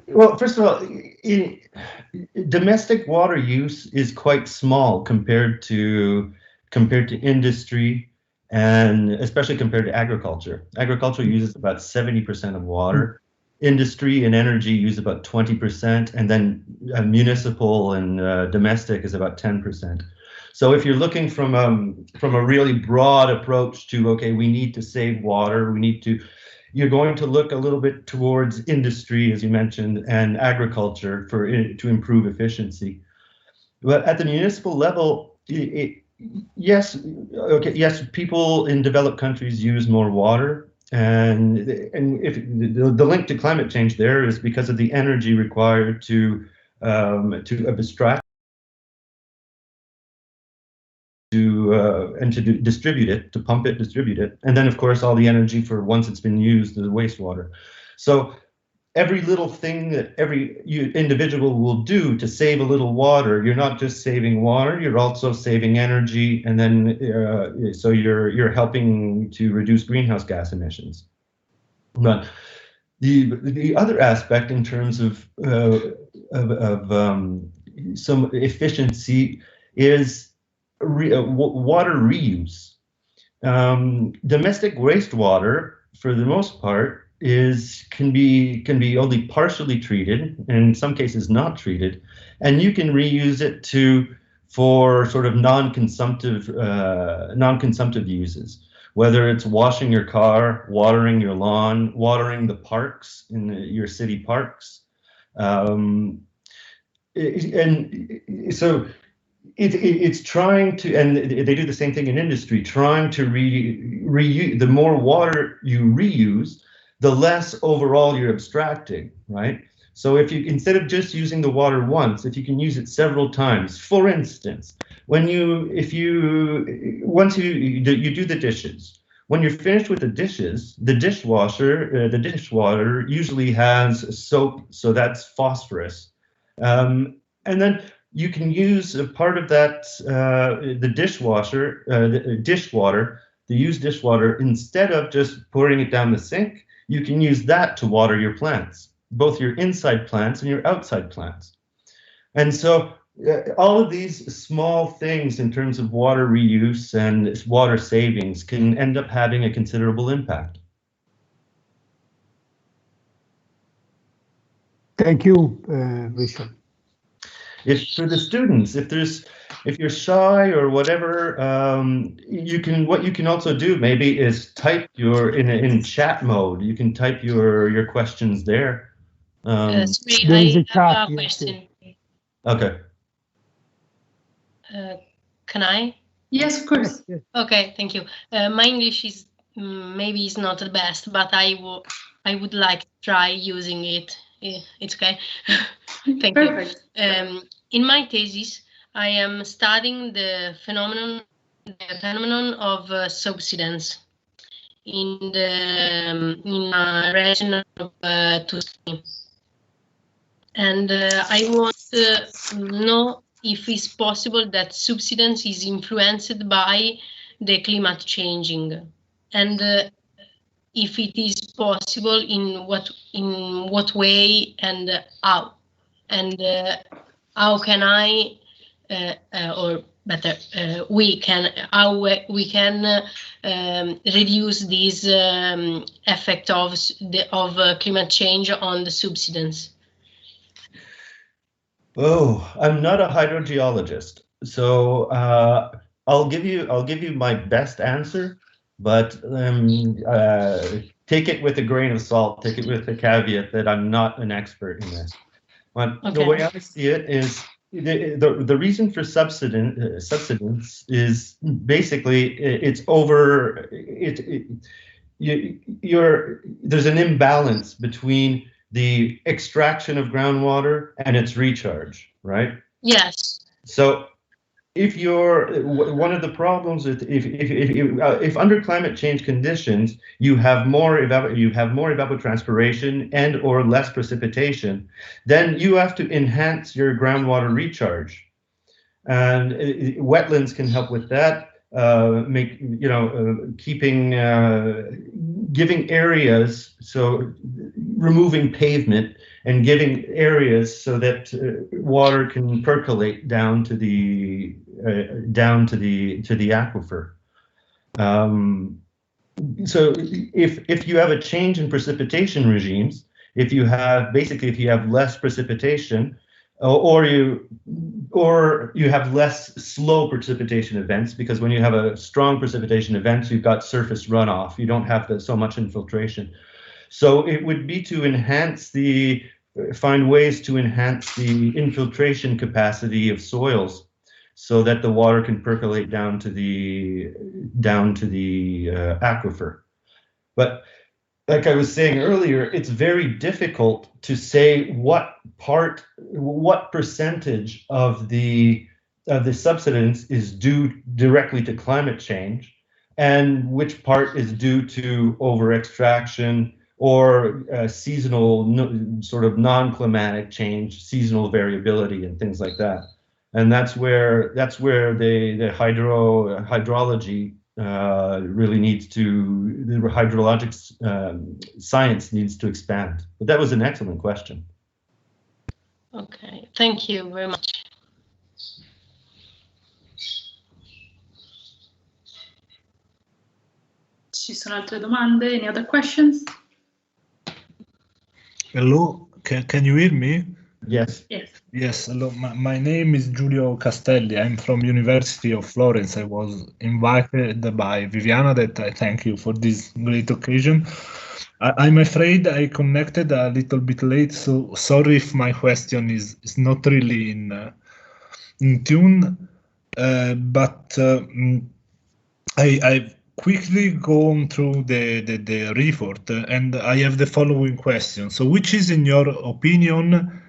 Well, first of all, domestic water use is quite small compared to industry, and especially compared to agriculture. Agriculture uses about 70% of water. Industry and energy use about 20%, and then municipal and domestic is about 10%. So if you're looking from a really broad approach to, okay, we need to save water, you're going to look a little bit towards industry, as you mentioned, and agriculture to improve efficiency. But at the municipal level, yes, people in developed countries use more water, and if the link to climate change there is because of the energy required to abstract and to distribute it, to pump it, distribute it, and then of course all the energy for once it's been used, the wastewater. So every little thing that every individual will do to save a little water, you're not just saving water, you're also saving energy, and then so you're helping to reduce greenhouse gas emissions. But the other aspect in terms of some efficiency is water reuse. Domestic wastewater, for the most part, can be only partially treated, and in some cases not treated, and you can reuse it for sort of non-consumptive uses, whether it's washing your car, watering your lawn, watering the parks in your city parks, and so it's trying to, and they do the same thing in industry, trying to reuse. The more water you reuse, the less overall you're abstracting, right? So if you, instead of just using the water once, if you can use it several times, for instance, once you do the dishes, when you're finished with the dishes, the dishwater usually has soap, so that's phosphorus, and then you can use a part of that, the used dishwater, instead of just pouring it down the sink, you can use that to water your plants, both your inside plants and your outside plants. And so all of these small things in terms of water reuse and water savings can end up having a considerable impact. Thank you, Richard. For the students, if you're shy or whatever, what you can also do maybe is type in chat mode. You can type your questions there. Sorry, I have a question. Okay. Can I? Yes, of course. Yes. Okay, thank you. My English is maybe is not the best, but I would like to try using it. It's okay. Thank Perfect. you. In my thesis, I am studying the phenomenon of subsidence in a region of Tuscany, and I want to know if it's possible that subsidence is influenced by the climate changing, and if it is possible, in what way and how, and how can I, or better, how we can reduce this effect of climate change on the subsidence. Oh, I'm not a hydrogeologist, so I'll give you my best answer, but take it with a grain of salt. Take it with the caveat that I'm not an expert in this. But okay. The way I see it is the reason for subsidence is basically there's an imbalance between the extraction of groundwater and its recharge, right? Yes. So if one of the problems with if under climate change conditions you have more evapotranspiration and or less precipitation, then you have to enhance your groundwater recharge, and wetlands can help with that. giving areas, so removing pavement and giving areas so that water can percolate down to the aquifer. So if you have a change in precipitation regimes, if you have less precipitation, or you have less slow precipitation events, because when you have a strong precipitation event, you've got surface runoff. You don't have so much infiltration. So it would be to find ways to enhance the infiltration capacity of soils, so that the water can percolate down to the aquifer. But like I was saying earlier, it's very difficult to say what percentage of the subsidence is due directly to climate change, and which part is due to over-extraction or seasonal, sort of non-climatic change, seasonal variability, and things like that. And that's where the hydrology really needs to, the hydrologic science needs to expand. But that was an excellent question. Okay, thank you very much. Ci sono altre domande? Any other questions? Hello, can you hear me? Yes. Yes. Yes, hello. My name is Giulio Castelli. I'm from University of Florence. I was invited by Viviana, that I thank you for this great occasion. I'm afraid I connected a little bit late, so sorry if my question is not really in tune. But I've quickly gone through the report, and I have the following question. So which is, in your opinion,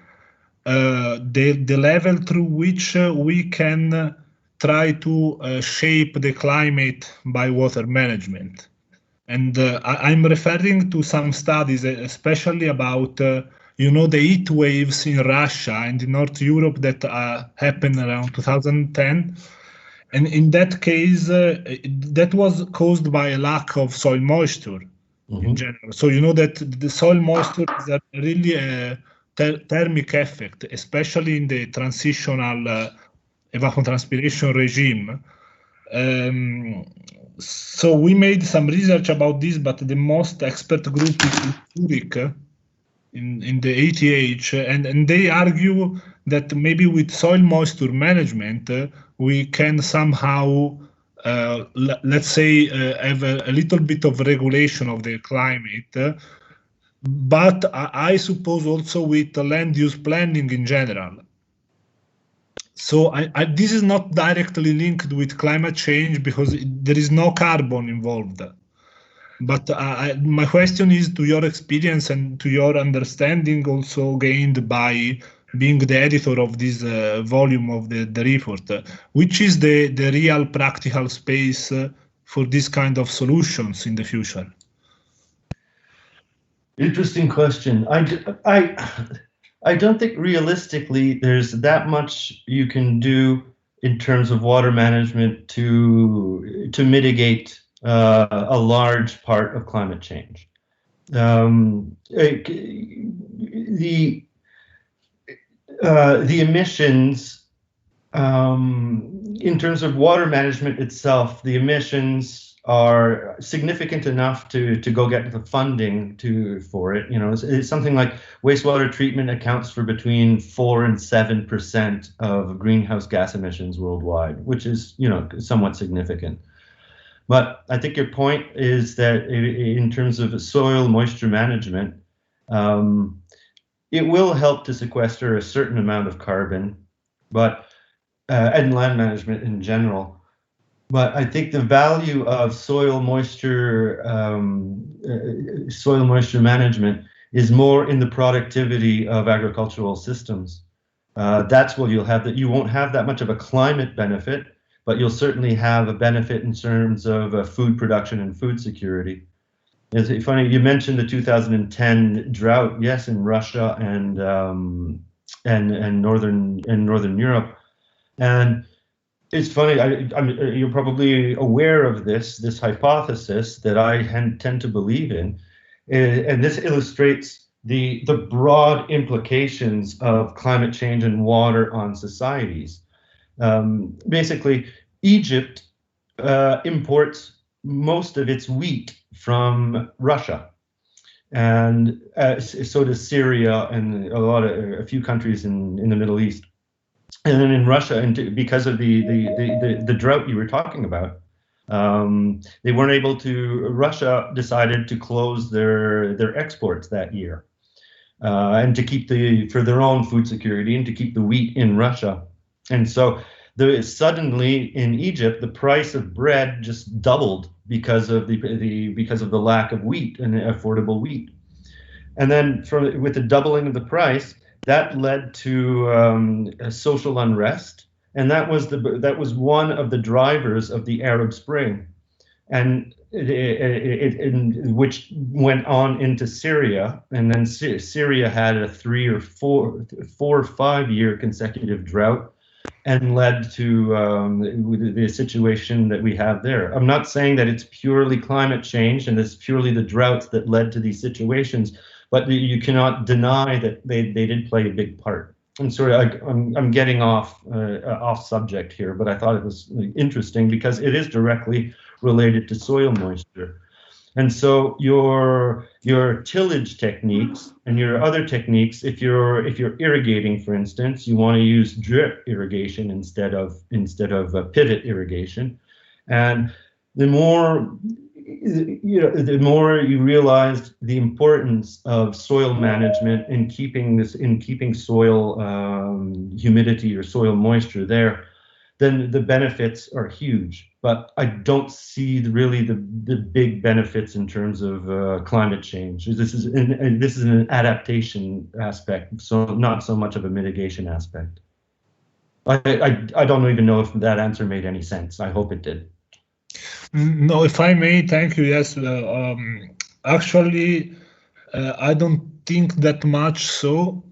the level through which we can try to shape the climate by water management? And I'm referring to some studies, especially about the heat waves in Russia and in North Europe that happened around 2010. And in that case, that was caused by a lack of soil moisture in general. So you know that the soil moisture is really a thermic effect, especially in the transitional evapotranspiration regime. So we made some research about this, but the most expert group is in Zurich, in the ATH, and they argue that maybe with soil moisture management, we can somehow, let's say, have a little bit of regulation of the climate, but I suppose also with land use planning in general. So this is not directly linked with climate change because there is no carbon involved. But my question is, to your experience and to your understanding also gained by being the editor of this volume of the report, which is the real practical space for this kind of solutions in the future? Interesting question. I don't think realistically there's that much you can do in terms of water management to mitigate a large part of climate change. The emissions, in terms of water management itself, the emissions are significant enough to go get the funding for it. It's something like wastewater treatment accounts for between 4% and 7% of greenhouse gas emissions worldwide, which is somewhat significant. But I think your point is that in terms of soil moisture management, it will help to sequester a certain amount of carbon, but and land management in general. But I think the value of soil moisture management is more in the productivity of agricultural systems. That's what you'll have. That you won't have that much of a climate benefit, but you'll certainly have a benefit in terms of food production and food security. It's funny you mentioned the 2010 drought. Yes, in Russia and northern Europe, and It's funny. You're probably aware of this hypothesis that I tend to believe in, and this illustrates the broad implications of climate change and water on societies. Basically, Egypt imports most of its wheat from Russia, and so does Syria and a few countries in the Middle East. And then in Russia, and because of the drought you were talking about, they weren't able to. Russia decided to close their exports that year, and to keep for their own food security and to keep the wheat in Russia. And so suddenly in Egypt, the price of bread just doubled because of the lack of wheat and affordable wheat. And then with the doubling of the price, that led to social unrest, and that was one of the drivers of the Arab Spring, and which went on into Syria, and then Syria had a 3 or 4 or 5 year consecutive drought, and led to the situation that we have there. I'm not saying that it's purely climate change and it's purely the droughts that led to these situations, but you cannot deny that they did play a big part. I'm sorry, I'm getting off subject here, but I thought it was interesting because it is directly related to soil moisture. And so your tillage techniques and your other techniques, if you're irrigating, for instance, you want to use drip irrigation instead of pivot irrigation, and the more you realize the importance of soil management in keeping soil humidity or soil moisture there, then the benefits are huge. But I don't see really the big benefits in terms of climate change. This is an adaptation aspect, so not so much of a mitigation aspect. I don't even know if that answer made any sense. I hope it did. No, if I may, thank you. Yes, actually, I don't think that much so.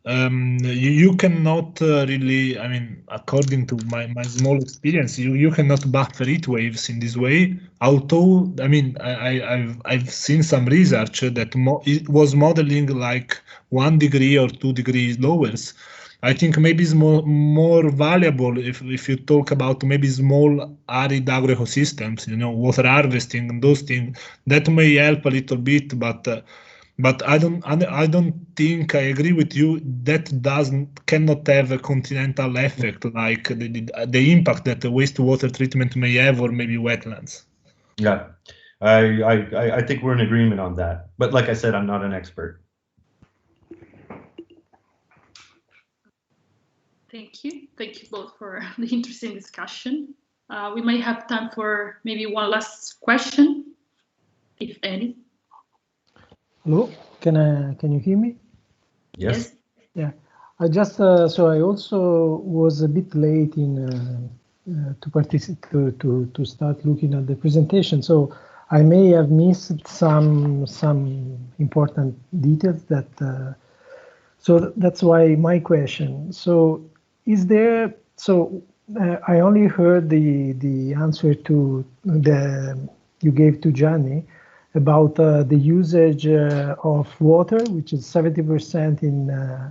You cannot really, I mean, according to my small experience, you cannot buffer heat waves in this way. Although, I mean, I've seen some research that it was modeling like 1 degree or 2 degrees lowers. I think maybe it's more valuable if you talk about maybe small arid agroecosystems, water harvesting and those things. That may help a little bit, but I don't think I agree with you. That cannot have a continental effect like the impact that the wastewater treatment may have, or maybe wetlands. Yeah, I think we're in agreement on that. But like I said, I'm not an expert. Thank you both for the interesting discussion. We might have time for maybe one last question, if any. Hello, can you hear me? Yes. Yeah, I just so I also was a bit late in to participate to start looking at the presentation, so I may have missed some important details that. So that's why my question. So is there? So I only heard the answer to you gave to Gianni about the usage of water, which is 70% in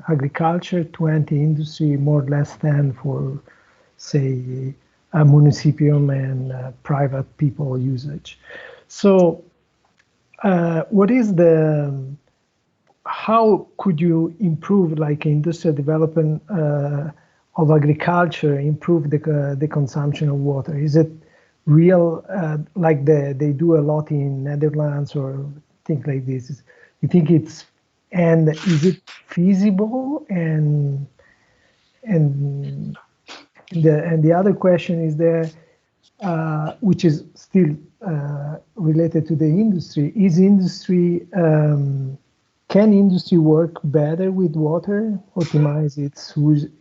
agriculture, 20 industry, more or less 10 for, say, a municipium and private people usage. So what is how could you improve, like, industrial development of agriculture, improve the consumption of water? Is it real, like they do a lot in Netherlands or things like this? You think is it feasible? And the other question is there, which is still related to the industry, is industry, can industry work better with water, optimize its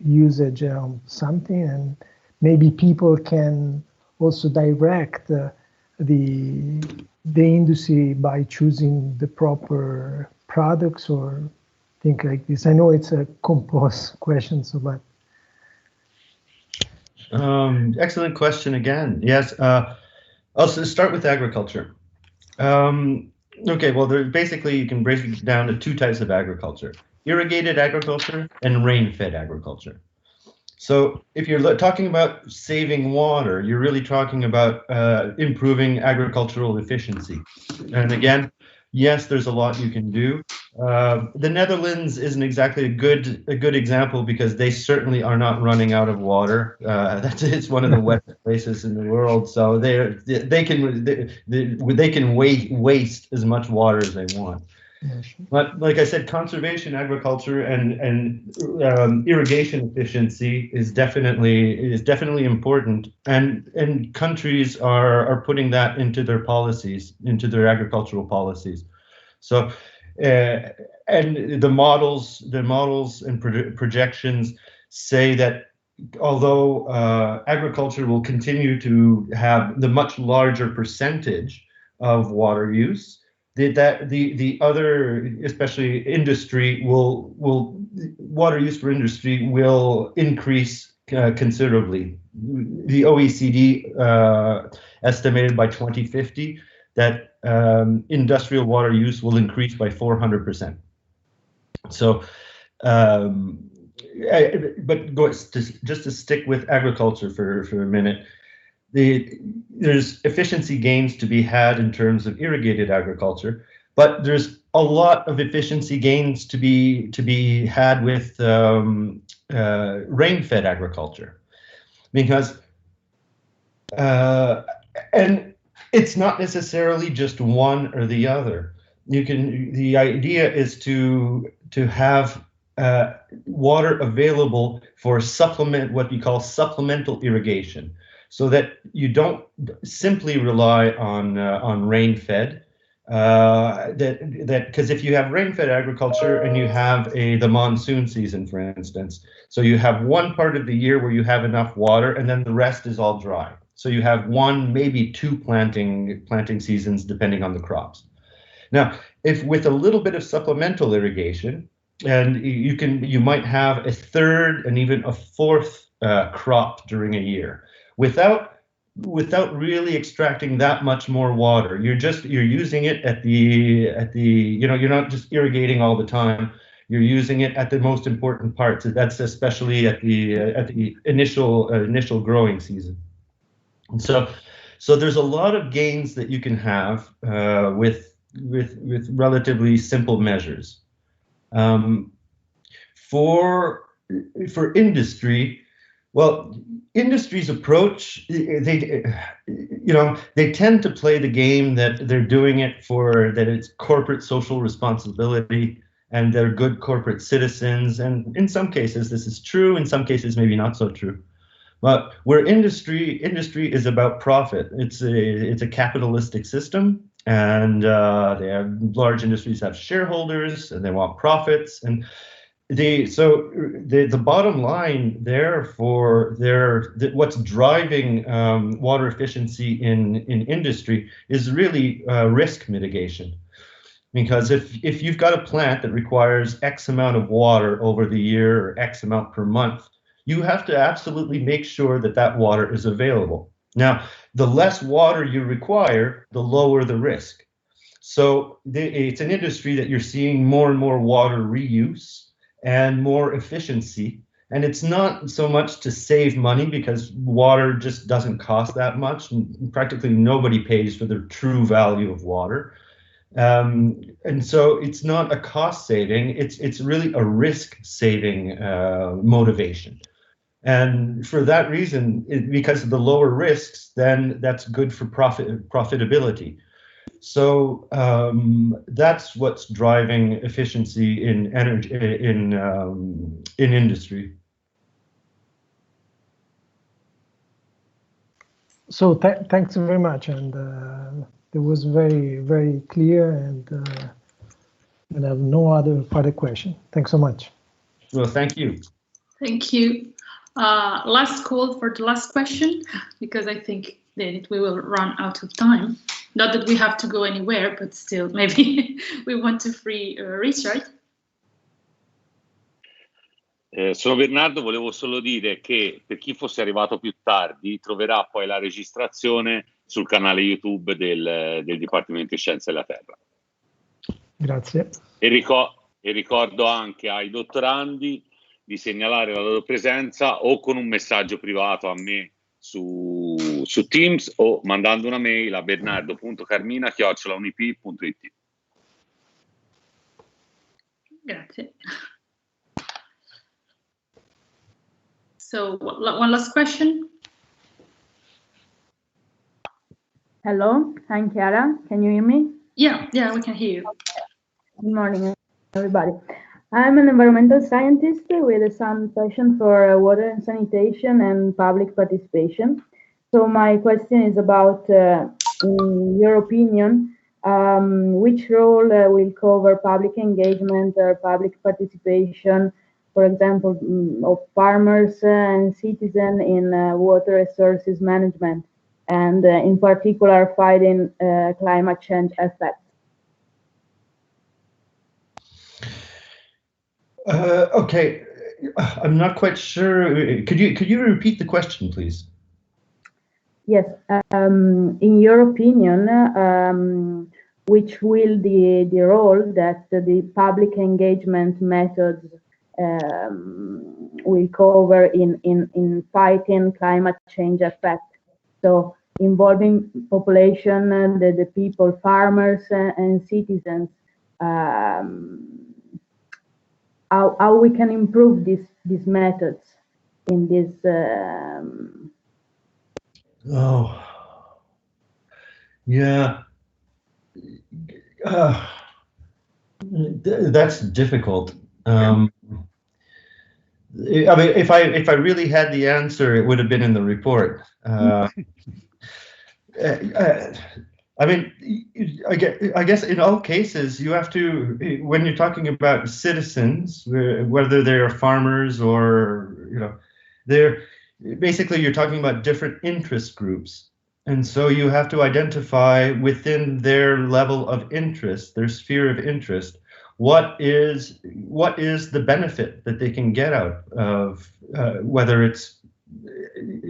usage on something, and maybe people can also direct the industry by choosing the proper products or things like this? I know it's a composed question, so but Excellent question again. Yes, I'll start with agriculture. Okay, well, basically you can break it down to two types of agriculture: irrigated agriculture and rain-fed agriculture. So if you're talking about saving water, you're really talking about improving agricultural efficiency. And again, yes, there's a lot you can do. The Netherlands isn't exactly a good example because they certainly are not running out of water. It's one of the wettest places in the world, so they can waste as much water as they want. But like I said, conservation agriculture and irrigation efficiency is definitely important, and countries are putting that into their policies, into their agricultural policies. So, and the models and projections say that although agriculture will continue to have the much larger percentage of water use, the other, especially industry, water use for industry will increase considerably. The OECD estimated by 2050 that industrial water use will increase by 400%. So, just to stick with agriculture for a minute, there's efficiency gains to be had in terms of irrigated agriculture, but there's a lot of efficiency gains to be had with rain-fed agriculture, because and it's not necessarily just one or the other. The idea is to have water available for what we call supplemental irrigation, so that you don't simply rely on rain-fed. Because if you have rain-fed agriculture and you have the monsoon season, for instance, so you have one part of the year where you have enough water, and then the rest is all dry. So you have one, maybe two planting seasons, depending on the crops. Now, if with a little bit of supplemental irrigation, and you might have a third and even a fourth crop during a year, without really extracting that much more water. You're using it at the you're not just irrigating all the time. You're using it at the most important parts. That's especially at the initial growing season. And so there's a lot of gains that you can have with relatively simple measures. For industry, well, industry's approach, they tend to play the game that they're doing it that it's corporate social responsibility and they're good corporate citizens. And in some cases, this is true. In some cases, maybe not so true. But where industry is about profit. It's a capitalistic system, and large industries have shareholders and they want profits. And the bottom line there what's driving water efficiency in industry is really risk mitigation. Because if you've got a plant that requires X amount of water over the year or X amount per month, you have to absolutely make sure that water is available. Now, the less water you require, the lower the risk. So it's an industry that you're seeing more and more water reuse and more efficiency. And it's not so much to save money, because water just doesn't cost that much. And practically nobody pays for the true value of water. And so it's not a cost saving, it's really a risk saving motivation. And for that reason, because of the lower risks, then that's good for profitability. So that's what's driving efficiency in energy in industry. So thanks very much, and it was very, very clear, and I have no other further question. Thanks so much. Well, thank you. Thank you. Last call for the last question, because I think that we will run out of time. Not that we have to go anywhere, but still, maybe we want to free Richard. Sono Bernardo, volevo solo dire che per chi fosse arrivato più tardi troverà poi la registrazione sul canale YouTube del Dipartimento di Scienze della Terra. Grazie. E ricordo anche ai dottorandi di segnalare la loro presenza o con un messaggio privato a me su Teams o mandando una mail a bernardo.carmina@unip.it. Grazie. So one last question. Hello, I'm Chiara. Can you hear me? Yeah, we can hear you. Good morning, everybody. I'm an environmental scientist with some passion for water and sanitation and public participation. So my question is about, in your opinion, which role will cover public engagement or public participation, for example, of farmers and citizens in water resources management, and in particular fighting climate change effects? Okay, I'm not quite sure. Could you repeat the question, please? Yes. In your opinion, which will the role that the public engagement methods will cover in fighting climate change effects? So involving population, the people, farmers and citizens. How we can improve these methods in this? Oh, yeah. That's difficult. I mean, if I really had the answer, it would have been in the report. I mean, I guess in all cases, you have to, when you're talking about citizens, whether they're farmers or, you're talking about different interest groups. And so you have to identify within their level of interest, their sphere of interest, what is the benefit that they can get out of, whether it's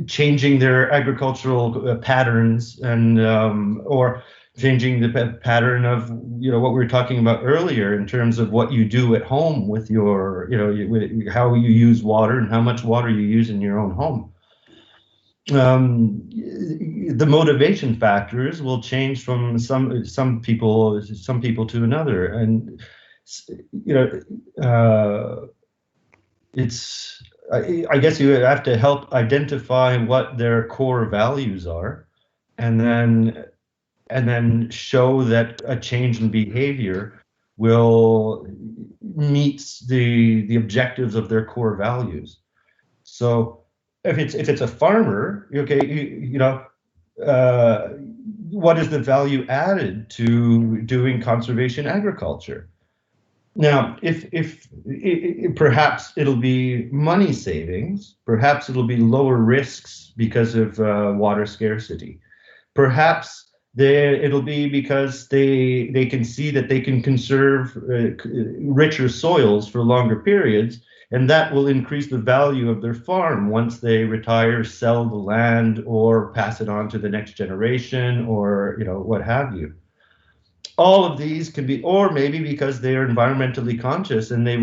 changing their agricultural patterns and or changing the pattern of what we were talking about earlier in terms of what you do at home with your how you use water and how much water you use in your own home. The motivation factors will change from some people to another, and it's. I guess you have to help identify what their core values are, and then show that a change in behavior will meet the objectives of their core values. So if it's a farmer, okay, what is the value added to doing conservation agriculture? Now, if perhaps it'll be money savings, perhaps it'll be lower risks because of water scarcity. Perhaps it'll be because they can see that they can conserve richer soils for longer periods, and that will increase the value of their farm once they retire, sell the land, or pass it on to the next generation, or what have you. All of these can be, or maybe because they are environmentally conscious and they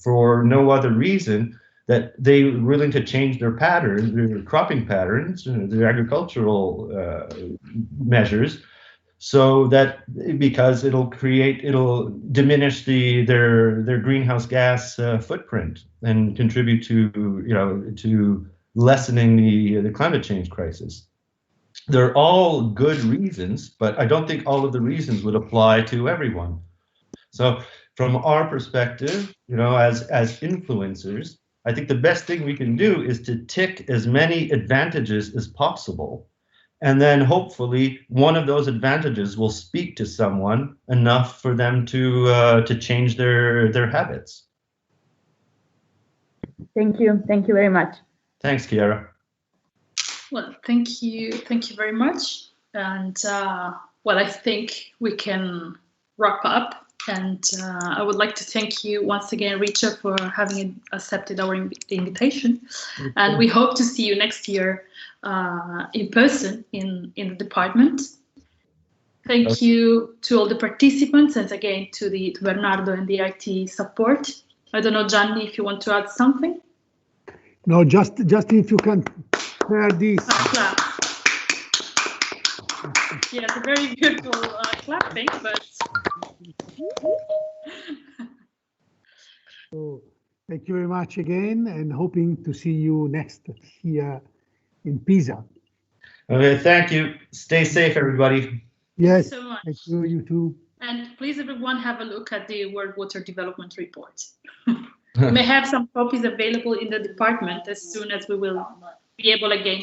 for no other reason that they're willing to change their patterns, their cropping patterns, their agricultural measures, so that because it'll diminish their greenhouse gas footprint and contribute to lessening the climate change crisis. They're all good reasons, but I don't think all of the reasons would apply to everyone. So from our perspective, as influencers, I think the best thing we can do is to tick as many advantages as possible. And then hopefully one of those advantages will speak to someone enough for them to change their habits. Thank you. Thank you very much. Thanks, Chiara. Well, thank you very much. And well, I think we can wrap up And I would like to thank you once again, Richa, for having accepted our invitation. And we hope to see you next year in person in the department. Thank you to all the participants, and again to Bernardo and the IT support. I don't know, Gianni, if you want to add something? No, just if you can share this. Yes, a very beautiful clapping, but... So, thank you very much again, and hoping to see you next here in Pisa. Okay, thank you. Stay safe, everybody. Yes, thank you so much. Thank you, you too. And please, everyone, have a look at the World Water Development Report. We may have some copies available in the department as soon as we will be able again